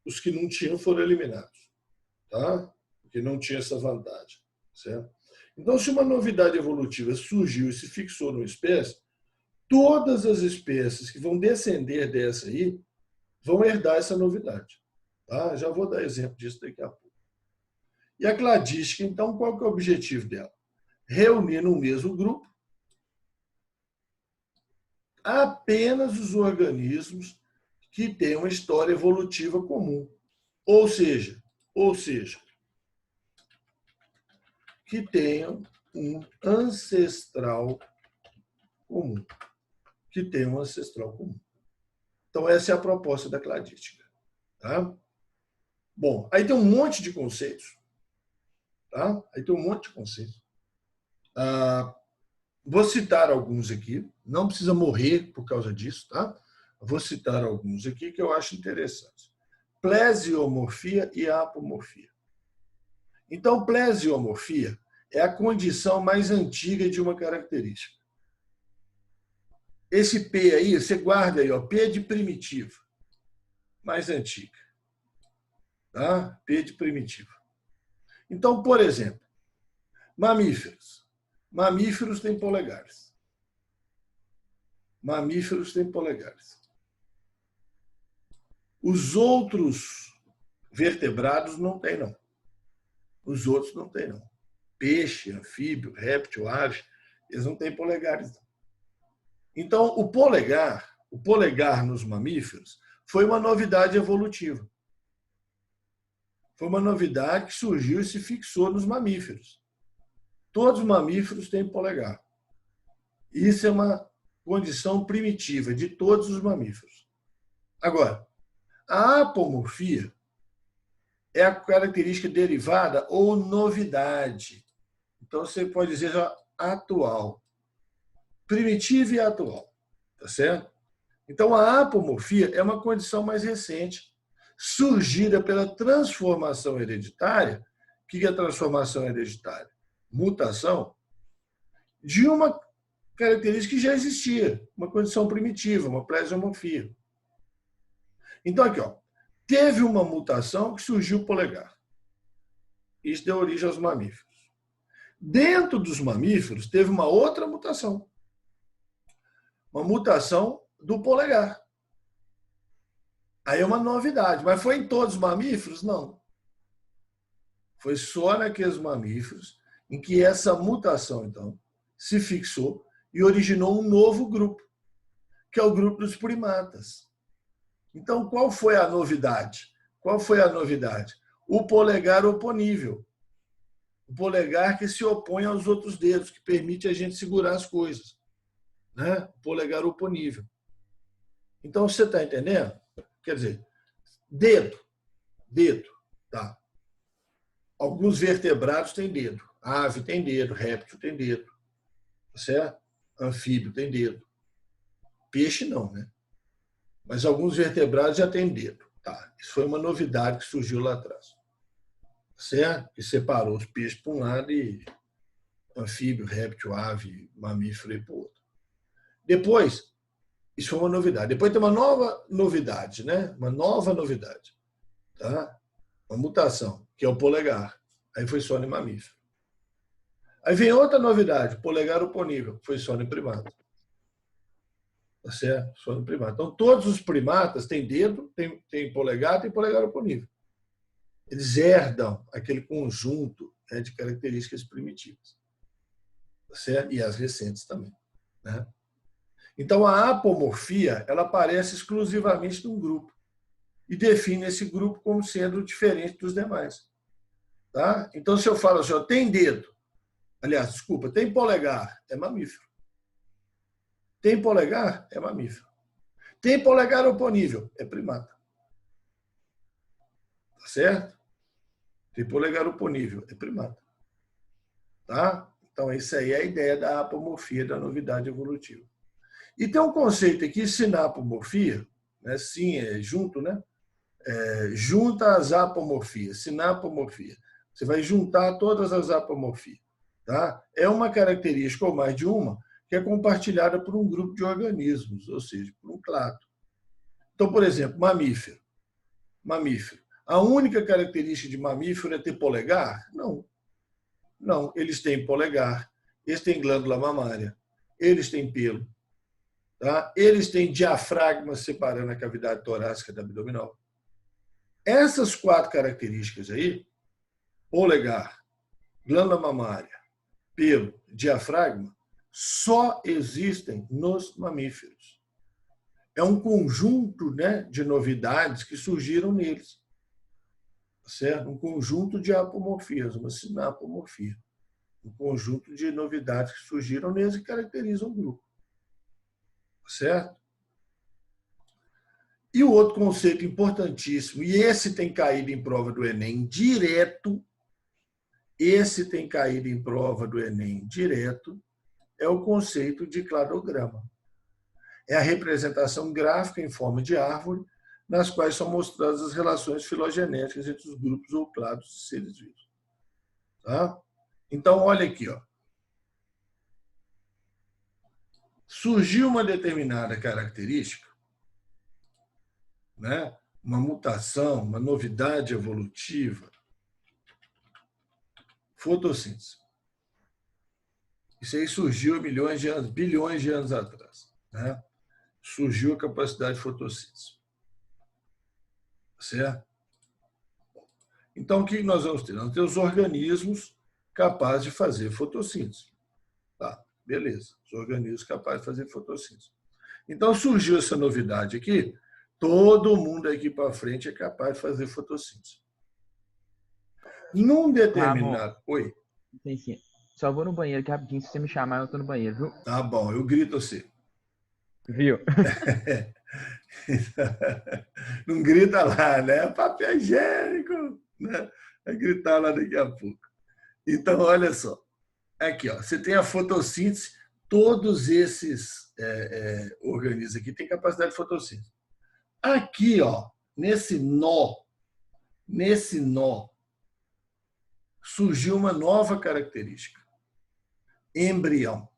Os que não tinham foram eliminados. Tá? Porque não tinha essa vantagem. Certo? Então, se uma novidade evolutiva surgiu e se fixou numa espécie, todas as espécies que vão descender dessa aí vão herdar essa novidade. Tá? Já vou dar exemplo disso daqui a pouco. E a cladística, então, qual que é o objetivo dela? Reunir no mesmo grupo apenas os organismos que têm uma história evolutiva comum. Ou seja, que tenham um ancestral comum. Que tenham um ancestral comum. Então, essa é a proposta da cladística. Tá? Bom, aí tem um monte de conceitos. Tá? Aí tem um monte de conceitos. Vou citar alguns aqui. Não precisa morrer por causa disso. Tá? Vou citar alguns aqui que eu acho interessantes. Plesiomorfia e apomorfia. Então, plesiomorfia é a condição mais antiga de uma característica. Esse P aí, você guarda aí, ó, P de primitivo, mais antiga. Tá? P de primitivo. Então, por exemplo, mamíferos. Mamíferos têm polegares. Mamíferos têm polegares. Os outros vertebrados não têm, não. Os outros não têm, não. Peixe, anfíbio, réptil, ave, eles não têm polegares, não. Então, o polegar nos mamíferos foi uma novidade evolutiva. Foi uma novidade que surgiu e se fixou nos mamíferos. Todos os mamíferos têm polegar. Isso é uma condição primitiva de todos os mamíferos. Agora, a apomorfia é a característica derivada ou novidade. Então, você pode dizer já atual. Primitiva e atual. Tá certo? Então, a apomorfia é uma condição mais recente, surgida pela transformação hereditária. O que é a transformação hereditária? Mutação de uma característica que já existia, uma condição primitiva, uma plesiomorfia. Então, aqui, ó, teve uma mutação que surgiu o polegar. Isso deu origem aos mamíferos. Dentro dos mamíferos, teve uma outra mutação. Uma mutação do polegar. Aí é uma novidade. Mas foi em todos os mamíferos? Não. Foi só naqueles mamíferos em que essa mutação, então, se fixou e originou um novo grupo, que é o grupo dos primatas. Então, qual foi a novidade? Qual foi a novidade? O polegar oponível. O polegar que se opõe aos outros dedos, que permite a gente segurar as coisas. Né? O polegar oponível. Então, você está entendendo? Quer dizer, dedo. Tá? Alguns vertebrados têm dedo. Ave tem dedo, réptil tem dedo. Certo? Anfíbio tem dedo. Peixe não, né? Mas alguns vertebrados já têm dedo. Tá? Isso foi uma novidade que surgiu lá atrás. Certo? Que separou os peixes para um lado e anfíbio, réptil, ave, mamífero e para o outro. Depois, isso foi uma novidade. Depois tem uma nova novidade, né? Uma nova novidade. Tá? Uma mutação, que é o polegar. Aí foi só em mamífero. Aí vem outra novidade, polegar oponível, foi só em primata. Tá certo? Só no primata. Então, todos os primatas têm dedo, têm polegar oponível. Eles herdam aquele conjunto, né, de características primitivas. Tá certo? E as recentes também. Né? Então, a apomorfia ela aparece exclusivamente num grupo e define esse grupo como sendo diferente dos demais. Tá? Então, se eu falo assim, ó, tem dedo, aliás, desculpa, tem polegar, é mamífero. Tem polegar, é mamífero. Tem polegar oponível, é primata. Tá certo? Tem polegar oponível, é primata. Tá? Então, isso aí é a ideia da apomorfia, da novidade evolutiva. E tem um conceito aqui, sinapomorfia, né? Sim, é junto, né? Junta as apomorfias, sinapomorfia. Você vai juntar todas as apomorfias. Tá? É uma característica, ou mais de uma, que é compartilhada por um grupo de organismos, ou seja, por um clado. Então, por exemplo, mamífero. Mamífero. A única característica de mamífero é ter polegar? Não. Não, eles têm polegar, eles têm glândula mamária, eles têm pelo, tá? Eles têm diafragma separando a cavidade torácica da abdominal. Essas 4 características aí, polegar, glândula mamária, pelo, diafragma, só existem nos mamíferos. É um conjunto, né, de novidades que surgiram neles. Certo? Um conjunto de apomorfias, uma sinapomorfia. Um conjunto de novidades que surgiram neles e caracterizam o grupo. Certo? E o outro conceito importantíssimo, e esse tem caído em prova do Enem direto, é o conceito de cladograma. É a representação gráfica em forma de árvore, nas quais são mostradas as relações filogenéticas entre os grupos ou clados de seres vivos. Tá? Então, olha aqui. Ó. Surgiu uma determinada característica, né? Uma mutação, uma novidade evolutiva, fotossíntese. Isso aí surgiu milhões de anos, bilhões de anos atrás. Né? Surgiu a capacidade de fotossíntese. Certo? Então, o que nós vamos ter? Nós vamos ter os organismos capazes de fazer fotossíntese. Tá, beleza. Os organismos capazes de fazer fotossíntese. Então, surgiu essa novidade aqui, todo mundo aqui para frente é capaz de fazer fotossíntese. Num determinado... Oi? Sim, sim. Só vou no banheiro aqui rapidinho, se você me chamar, eu tô no banheiro, viu? Tá bom, eu grito você. Viu? Não grita lá, né? Papel higiênico, né? Vai gritar lá daqui a pouco. Então, olha só. Aqui, ó, você tem a fotossíntese, todos esses organismos aqui têm capacidade de fotossíntese. Aqui, ó, nesse nó, surgiu uma nova característica. embrião.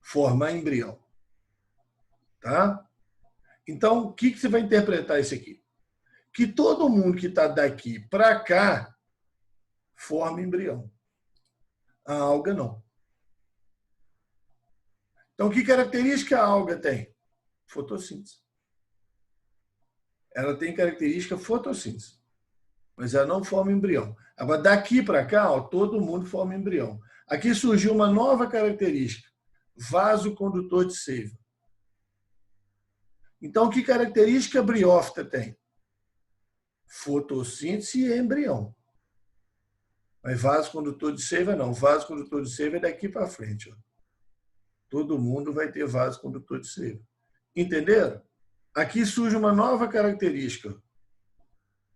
Formar embrião. Tá? Então, o que você vai interpretar isso aqui? Que todo mundo que está daqui para cá forma embrião. A alga não. Então, que característica a alga tem? Fotossíntese. Ela tem característica fotossíntese, mas ela não forma embrião. Agora, daqui para cá, ó, todo mundo forma embrião. Aqui surgiu uma nova característica, vasocondutor de seiva. Então, que característica a briófita tem? Fotossíntese e embrião. Mas vasocondutor de seiva não. Vasocondutor de seiva é daqui para frente. Ó. Todo mundo vai ter vasocondutor de seiva. Entenderam? Aqui surge uma nova característica.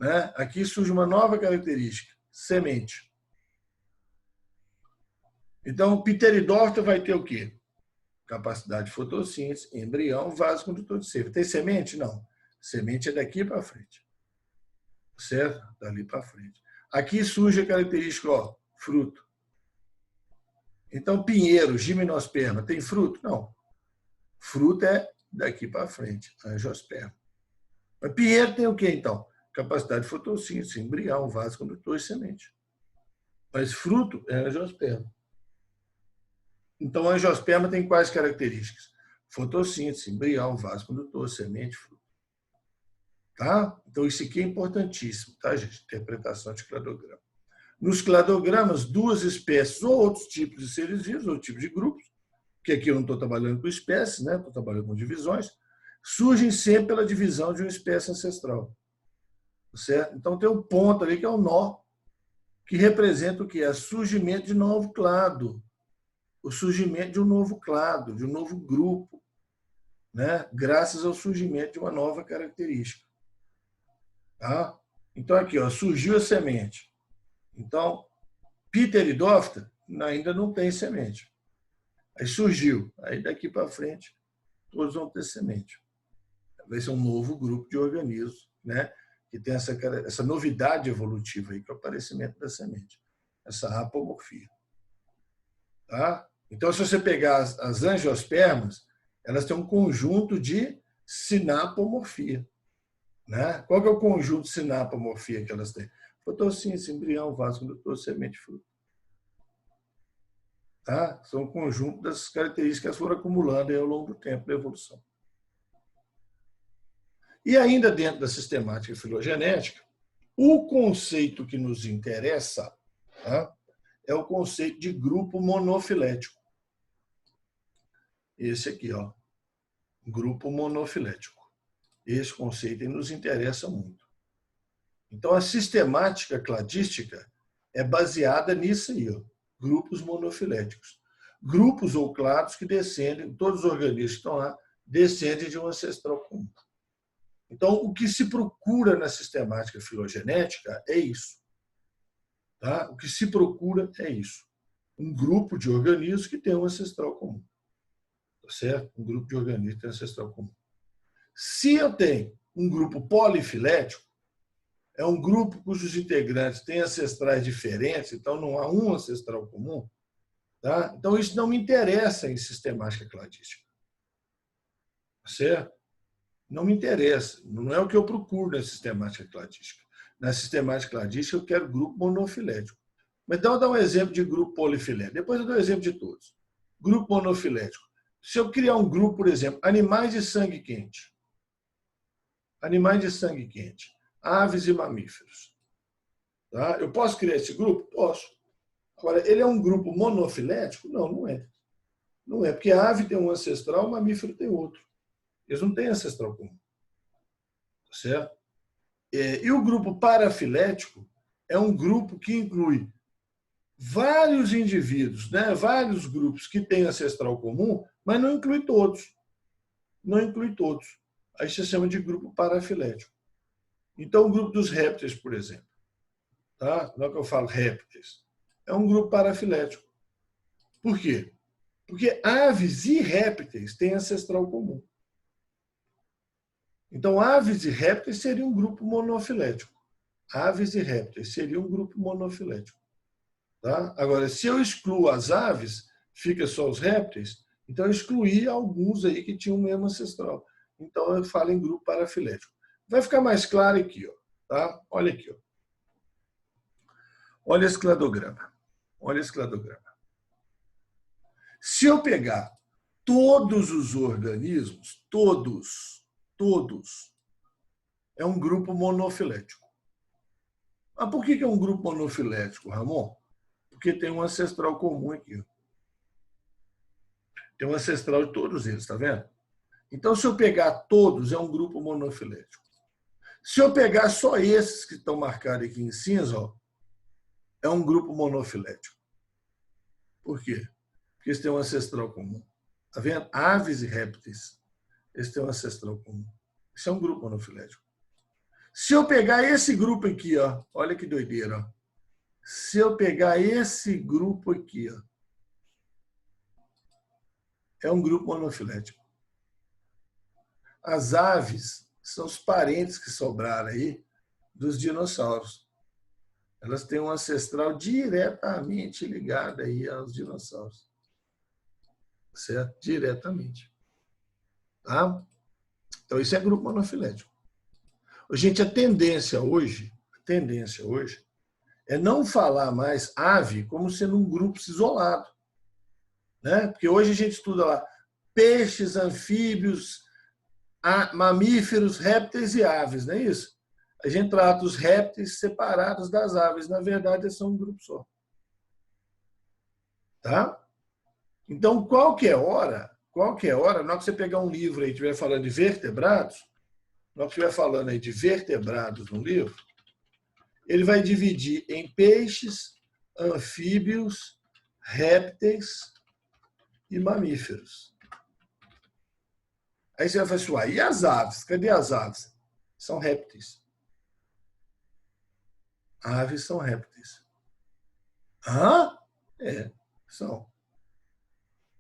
Né? Aqui surge uma nova característica. Semente. Então, o pteridófita vai ter o quê? Capacidade de fotossíntese, embrião, vasocondutor de seiva. Tem semente? Não. Semente é daqui para frente. Certo? Dali para frente. Aqui surge a característica, ó, fruto. Então, pinheiro, gimnosperma, tem fruto? Não. Fruto é daqui para frente, angiosperma. Mas pinheiro tem o quê, então? Capacidade de fotossíntese, embrião, vasocondutor e semente. Mas fruto é angiosperma. Então, angiosperma tem quais características? Fotossíntese, embrião, vasocondutor, semente, fruto. Tá? Então, isso aqui é importantíssimo, tá, gente? Interpretação de cladograma. Nos cladogramas, duas espécies ou outros tipos de seres vivos, ou tipos de grupos, que aqui eu não estou trabalhando com espécies, né? Estou trabalhando com divisões, surgem sempre pela divisão de uma espécie ancestral. Certo? Então, tem um ponto ali que é o nó, que representa o quê? É o surgimento de novo clado, o surgimento de um novo clado, de um novo grupo, né? Graças ao surgimento de uma nova característica. Tá? Então, aqui, ó, surgiu a semente. Então, pteridófita ainda não tem semente. Aí surgiu. Aí, daqui para frente, todos vão ter semente. Vai ser um novo grupo de organismos, né? Que tem essa novidade evolutiva aí, que é o aparecimento da semente. Essa apomorfia. Tá? Então, se você pegar as angiospermas, elas têm um conjunto de sinapomorfia. Né? Qual que é o conjunto de sinapomorfia que elas têm? Fotossíntese, embrião, vasocondutor, semente, fruto. Tá? São um conjunto das características que elas foram acumulando aí ao longo do tempo da evolução. E ainda dentro da sistemática filogenética, o conceito que nos interessa, tá? É o conceito de grupo monofilético. Esse aqui, ó, grupo monofilético. Esse conceito nos interessa muito. Então, a sistemática cladística é baseada nisso aí, ó, grupos monofiléticos. Grupos ou clados que descendem, todos os organismos que estão lá, descendem de um ancestral comum. Então, o que se procura na sistemática filogenética é isso. Tá? O que se procura é isso. Um grupo de organismos que tem um ancestral comum. Tá certo? Um grupo de organismos que tem um ancestral comum. Se eu tenho um grupo polifilético, é um grupo cujos integrantes têm ancestrais diferentes, então não há um ancestral comum, tá? Então isso não me interessa em sistemática cladística. Tá certo? Não me interessa. Não é o que eu procuro na sistemática cladística. Na sistemática cladística eu quero grupo monofilético. Mas então eu vou dar um exemplo de grupo polifilético. Depois eu dou um exemplo de todos. Grupo monofilético. Se eu criar um grupo, por exemplo, animais de sangue quente. Animais de sangue quente. Aves e mamíferos. Tá? Eu posso criar esse grupo? Posso. Agora, ele é um grupo monofilético? Não, não é. Não é, porque a ave tem um ancestral, o mamífero tem outro. Eles não têm ancestral comum. Certo? E o grupo parafilético é um grupo que inclui vários indivíduos, né? Vários grupos que têm ancestral comum, mas não inclui todos. Não inclui todos. Aí se chama de grupo parafilético. Então, o grupo dos répteis, por exemplo. Tá? Não é que eu falo répteis. É um grupo parafilético. Por quê? Porque aves e répteis têm ancestral comum. Então, aves e répteis seriam um grupo monofilético. Aves e répteis seriam um grupo monofilético. Tá? Agora, se eu excluo as aves, fica só os répteis, então eu excluí alguns aí que tinham o mesmo ancestral. Então eu falo em grupo parafilético. Vai ficar mais claro aqui, ó, tá? Olha aqui, ó. Olha esse cladograma. Olha esse cladograma. Se eu pegar todos os organismos, todos, é um grupo monofilético. Mas por que é um grupo monofilético, Ramon? Porque tem um ancestral comum aqui. Tem um ancestral de todos eles, tá vendo? Então, se eu pegar todos, é um grupo monofilético. Se eu pegar só esses que estão marcados aqui em cinza, ó, é um grupo monofilético. Por quê? Porque eles têm um ancestral comum. Tá vendo? Aves e répteis, eles têm um ancestral comum. Isso é um grupo monofilético. Se eu pegar esse grupo aqui, ó, olha que doideira. Ó. Se eu pegar esse grupo aqui, ó, é um grupo monofilético. As aves são os parentes que sobraram aí dos dinossauros. Elas têm um ancestral diretamente ligado aí aos dinossauros. Certo? Diretamente. Tá? Então, isso é grupo monofilético. Gente, a tendência hoje é não falar mais ave como sendo um grupo isolado. Né? Porque hoje a gente estuda lá peixes, anfíbios, mamíferos, répteis e aves, não é isso? A gente trata os répteis separados das aves. Na verdade, eles são um grupo só. Tá? Então, qualquer hora, na hora que você pegar um livro aí e estiver falando de vertebrados, na hora que estiver falando aí de vertebrados no livro, ele vai dividir em peixes, anfíbios, répteis e mamíferos. Aí você vai falar assim, e as aves? Cadê as aves? São répteis. Aves são répteis. Hã? É, são.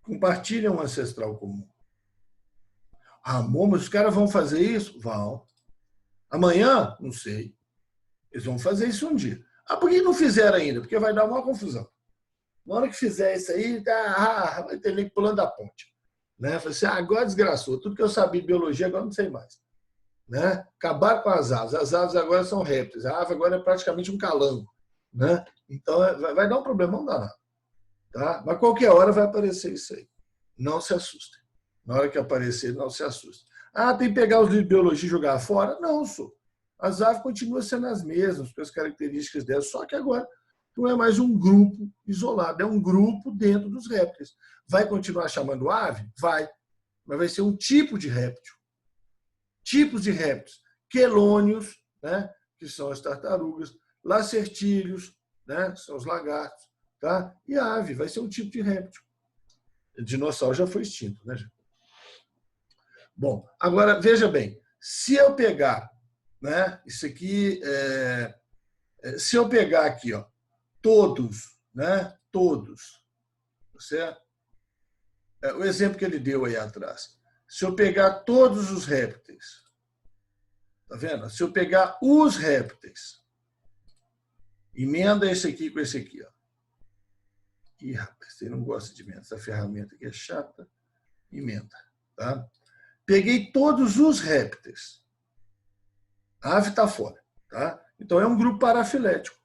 Compartilham um ancestral comum. Ramon, mas os caras vão fazer isso? Vão. Amanhã? Não sei. Eles vão fazer isso um dia. Por que não fizeram ainda? Porque vai dar uma confusão. Na hora que fizer isso aí, vai ter nem pulando a ponte. Né? Falei assim, agora desgraçou. Tudo que eu sabia de biologia, agora não sei mais. Né? Acabaram com as aves. As aves agora são répteis. A ave agora é praticamente um calango. Né? Então, vai dar um problemão danado. Tá? Mas qualquer hora vai aparecer isso aí. Não se assustem. Na hora que aparecer, não se assustem. Tem que pegar os livros de biologia e jogar fora? Não, sou. As aves continuam sendo as mesmas, com as características delas, só que agora não é mais um grupo isolado, é um grupo dentro dos répteis. Vai continuar chamando ave? Vai. Mas vai ser um tipo de réptil. Tipos de répteis. Quelônios, né, que são as tartarugas, lacertílios, né, são os lagartos, tá? E a ave vai ser um tipo de réptil. O dinossauro já foi extinto, né? Bom, agora, veja bem, se eu pegar, né, isso aqui, se eu pegar aqui, ó, todos, né, todos, certo? O exemplo que ele deu aí atrás. Se eu pegar todos os répteis, tá vendo? Se eu pegar os répteis, emenda esse aqui com esse aqui, ó. Ih, rapaz, você não gosta de emenda, essa ferramenta aqui é chata, emenda, tá? Peguei todos os répteis. A ave está fora, tá? Então é um grupo parafilético.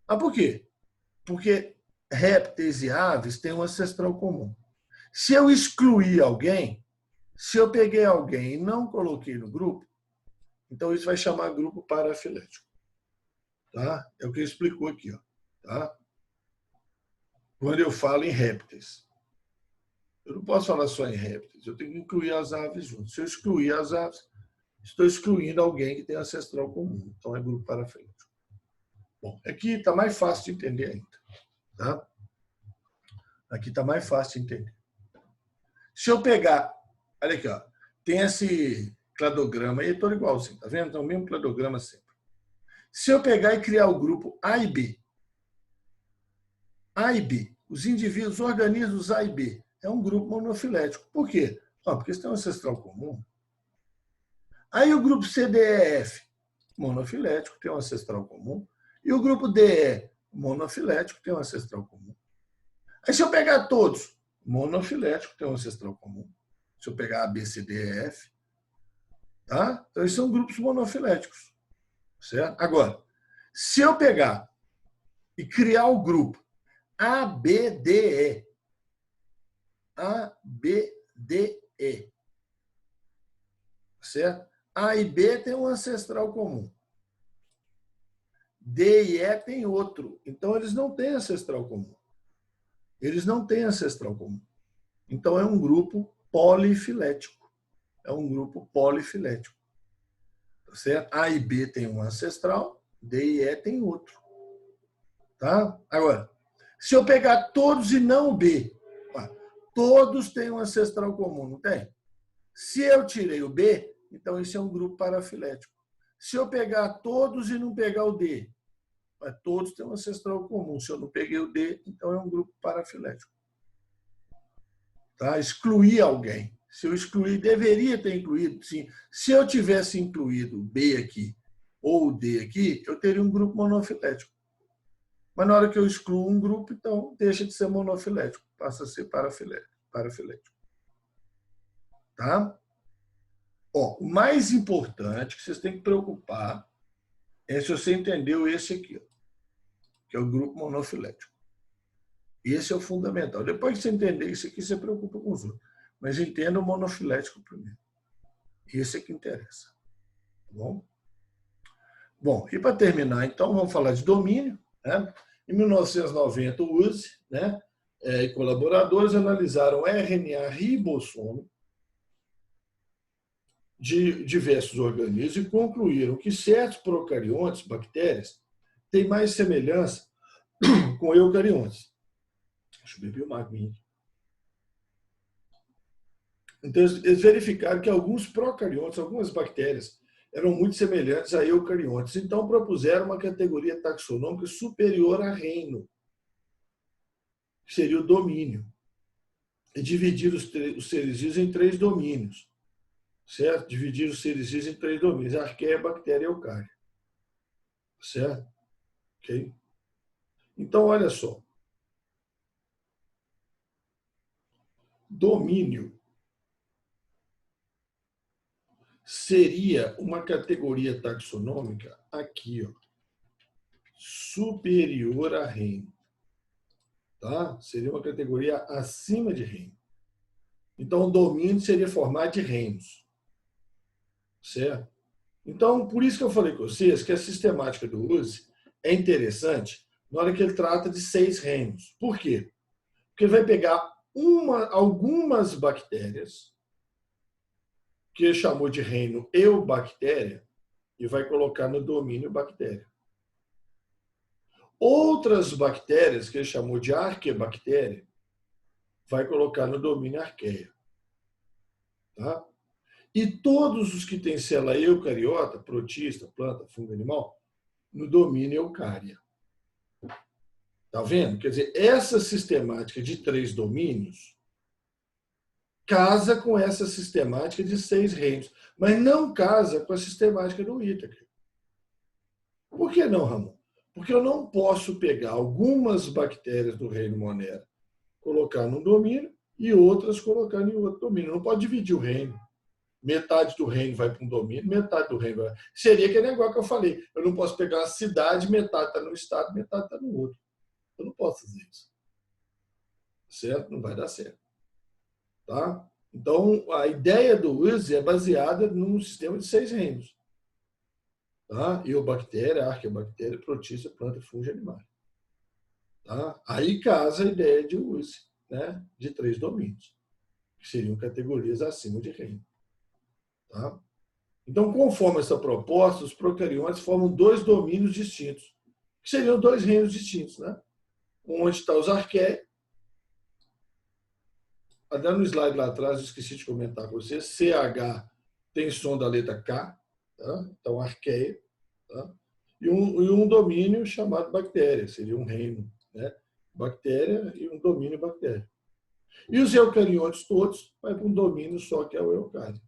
Por quê? Porque répteis e aves têm um ancestral comum. Se eu excluir alguém, se eu peguei alguém e não coloquei no grupo, então isso vai chamar grupo parafilético. Tá? É o que ele explicou aqui. Ó, tá? Quando eu falo em répteis. Eu não posso falar só em répteis, eu tenho que incluir as aves junto. Se eu excluir as aves, estou excluindo alguém que tem ancestral comum. Então é grupo parafilético. Bom, aqui está mais fácil de entender ainda. Tá? Aqui está mais fácil de entender. Se eu pegar, olha aqui, ó, tem esse cladograma aí, todo igualzinho, tá vendo? Então, o mesmo cladograma sempre. Se eu pegar e criar o grupo A e B, os indivíduos, os organismos A e B, é um grupo monofilético. Por quê? Porque eles têm um ancestral comum. Aí o grupo C, D, E, F, monofilético, tem um ancestral comum. E o grupo D, E, monofilético tem um ancestral comum. Aí, se eu pegar todos, monofilético tem um ancestral comum. Se eu pegar A, B, C, D, E, F, tá? Então, esses são grupos monofiléticos, certo? Agora, se eu pegar e criar o grupo A, B, D, E, A, B, D, E, certo? A e B tem um ancestral comum. D e E tem outro. Então, eles não têm ancestral comum. Eles não têm ancestral comum. Então, é um grupo polifilético. É um grupo polifilético. Certo? A e B tem um ancestral, D e E tem outro. Tá? Agora, se eu pegar todos e não o B, todos têm um ancestral comum, não tem? Se eu tirei o B, então isso é um grupo parafilético. Se eu pegar todos e não pegar o D, todos têm um ancestral comum. Se eu não peguei o D, então é um grupo parafilético. Tá? Excluir alguém. Se eu excluir, deveria ter incluído, sim. Se eu tivesse incluído o B aqui ou o D aqui, eu teria um grupo monofilético. Mas na hora que eu excluo um grupo, então deixa de ser monofilético, passa a ser parafilético. Tá? Ó, o mais importante que vocês têm que preocupar é se você entendeu esse aqui, ó, que é o grupo monofilético. Esse é o fundamental. Depois que você entender isso aqui, você preocupa com os outros. Mas entenda o monofilético primeiro. Esse é que interessa. Tá bom? Bom, e para terminar, então, vamos falar de domínio. Né? Em 1990, o USE, né, e colaboradores analisaram RNA ribossômico de diversos organismos e concluíram que certos procariontes, bactérias, têm mais semelhança com eucariontes. Deixa eu beber uma aguinha. Então, eles verificaram que alguns procariontes, algumas bactérias, eram muito semelhantes a eucariontes. Então, propuseram uma categoria taxonômica superior a reino, que seria o domínio. E dividir os seres vivos em 3 domínios. Certo? Dividir os seres vivos em 3 domínios. Arqueia, bactéria e eucária. Certo? Ok? Então, olha só. Domínio seria uma categoria taxonômica aqui, ó, superior a reino. Tá? Seria uma categoria acima de reino. Então, o domínio seria formado de reinos. Certo? Então, por isso que eu falei com vocês que a sistemática do USE é interessante na hora que ele trata de 6 reinos. Por quê? Porque ele vai pegar algumas bactérias, que ele chamou de reino eubactéria, e vai colocar no domínio bactéria. Outras bactérias, que ele chamou de arquebactéria, vai colocar no domínio arqueia. Tá? E todos os que têm célula eucariota, protista, planta, fungo, animal, no domínio eucária. Tá vendo? Quer dizer, essa sistemática de 3 domínios casa com essa sistemática de 6 reinos, mas não casa com a sistemática do Ítaca. Por que não, Ramon? Porque eu não posso pegar algumas bactérias do reino Monera, colocar num domínio e outras colocar em outro domínio. Não pode dividir o reino. Metade do reino vai para um domínio, metade do reino vai. Seria aquele negócio que eu falei. Eu não posso pegar uma cidade, metade está no estado, metade está no outro. Eu não posso fazer isso. Certo? Não vai dar certo. Tá? Então, a ideia do USE é baseada num sistema de 6 reinos. Tá? Eubactéria, arqueobactéria, protista, planta, fungo e animal. Tá? Aí casa a ideia de USE, né? De 3 domínios, que seriam categorias acima de reino. Tá? Então, conforme essa proposta, os procariontes formam 2 domínios distintos, que seriam 2 reinos distintos, né? Onde está os arqueios. Dando um slide lá atrás, eu esqueci de comentar com vocês, CH tem som da letra K, tá? Então arqueia, tá? E um domínio chamado bactéria, seria um reino, né? Bactéria e um domínio bactéria. E os eucariontes todos vai para um domínio só, que é o eucário.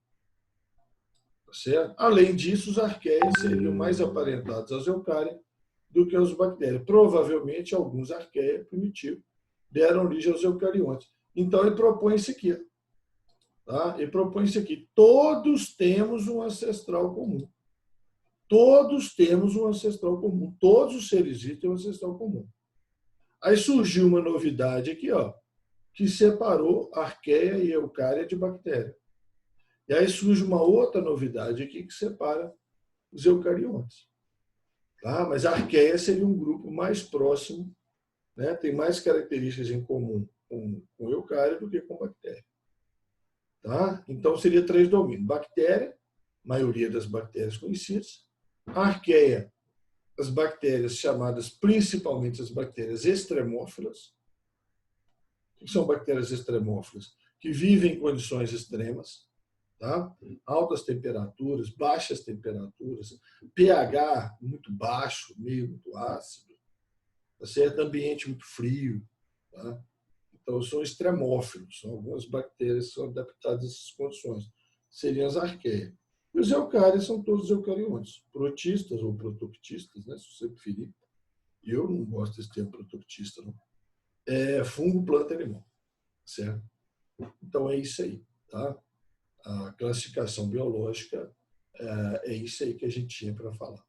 Certo? Além disso, os arqueios seriam mais aparentados aos eucários do que as bactérias. Provavelmente, alguns arqueias primitivos deram origem aos eucariontes. Então, ele propõe isso aqui. Tá? Ele propõe isso aqui. Todos temos um ancestral comum. Todos temos um ancestral comum. Todos os seres vivos têm um ancestral comum. Aí surgiu uma novidade aqui, ó, que separou arqueia e eucária de bactéria. E aí surge uma outra novidade aqui que separa os eucariontes. Tá? Mas a arqueia seria um grupo mais próximo, né? Tem mais características em comum com eucária do que com bactéria. Tá? Então, seria 3 domínios. Bactéria, maioria das bactérias conhecidas. Arqueia, as bactérias chamadas principalmente as bactérias extremófilas. O que são bactérias extremófilas? Que vivem em condições extremas, tá? Altas temperaturas, baixas temperaturas, pH muito baixo, meio muito ácido, tá certo? Ambiente muito frio. Tá? Então, são extremófilos, são algumas bactérias que são adaptadas a essas condições. Seriam as arqueias. E os eucários são todos eucariontes, protistas ou protoctistas, né, se você preferir. E eu não gosto desse termo protoctista, não. É fungo, planta, animal. Certo? Então, é isso aí. Tá? A classificação biológica é isso aí que a gente tinha para falar.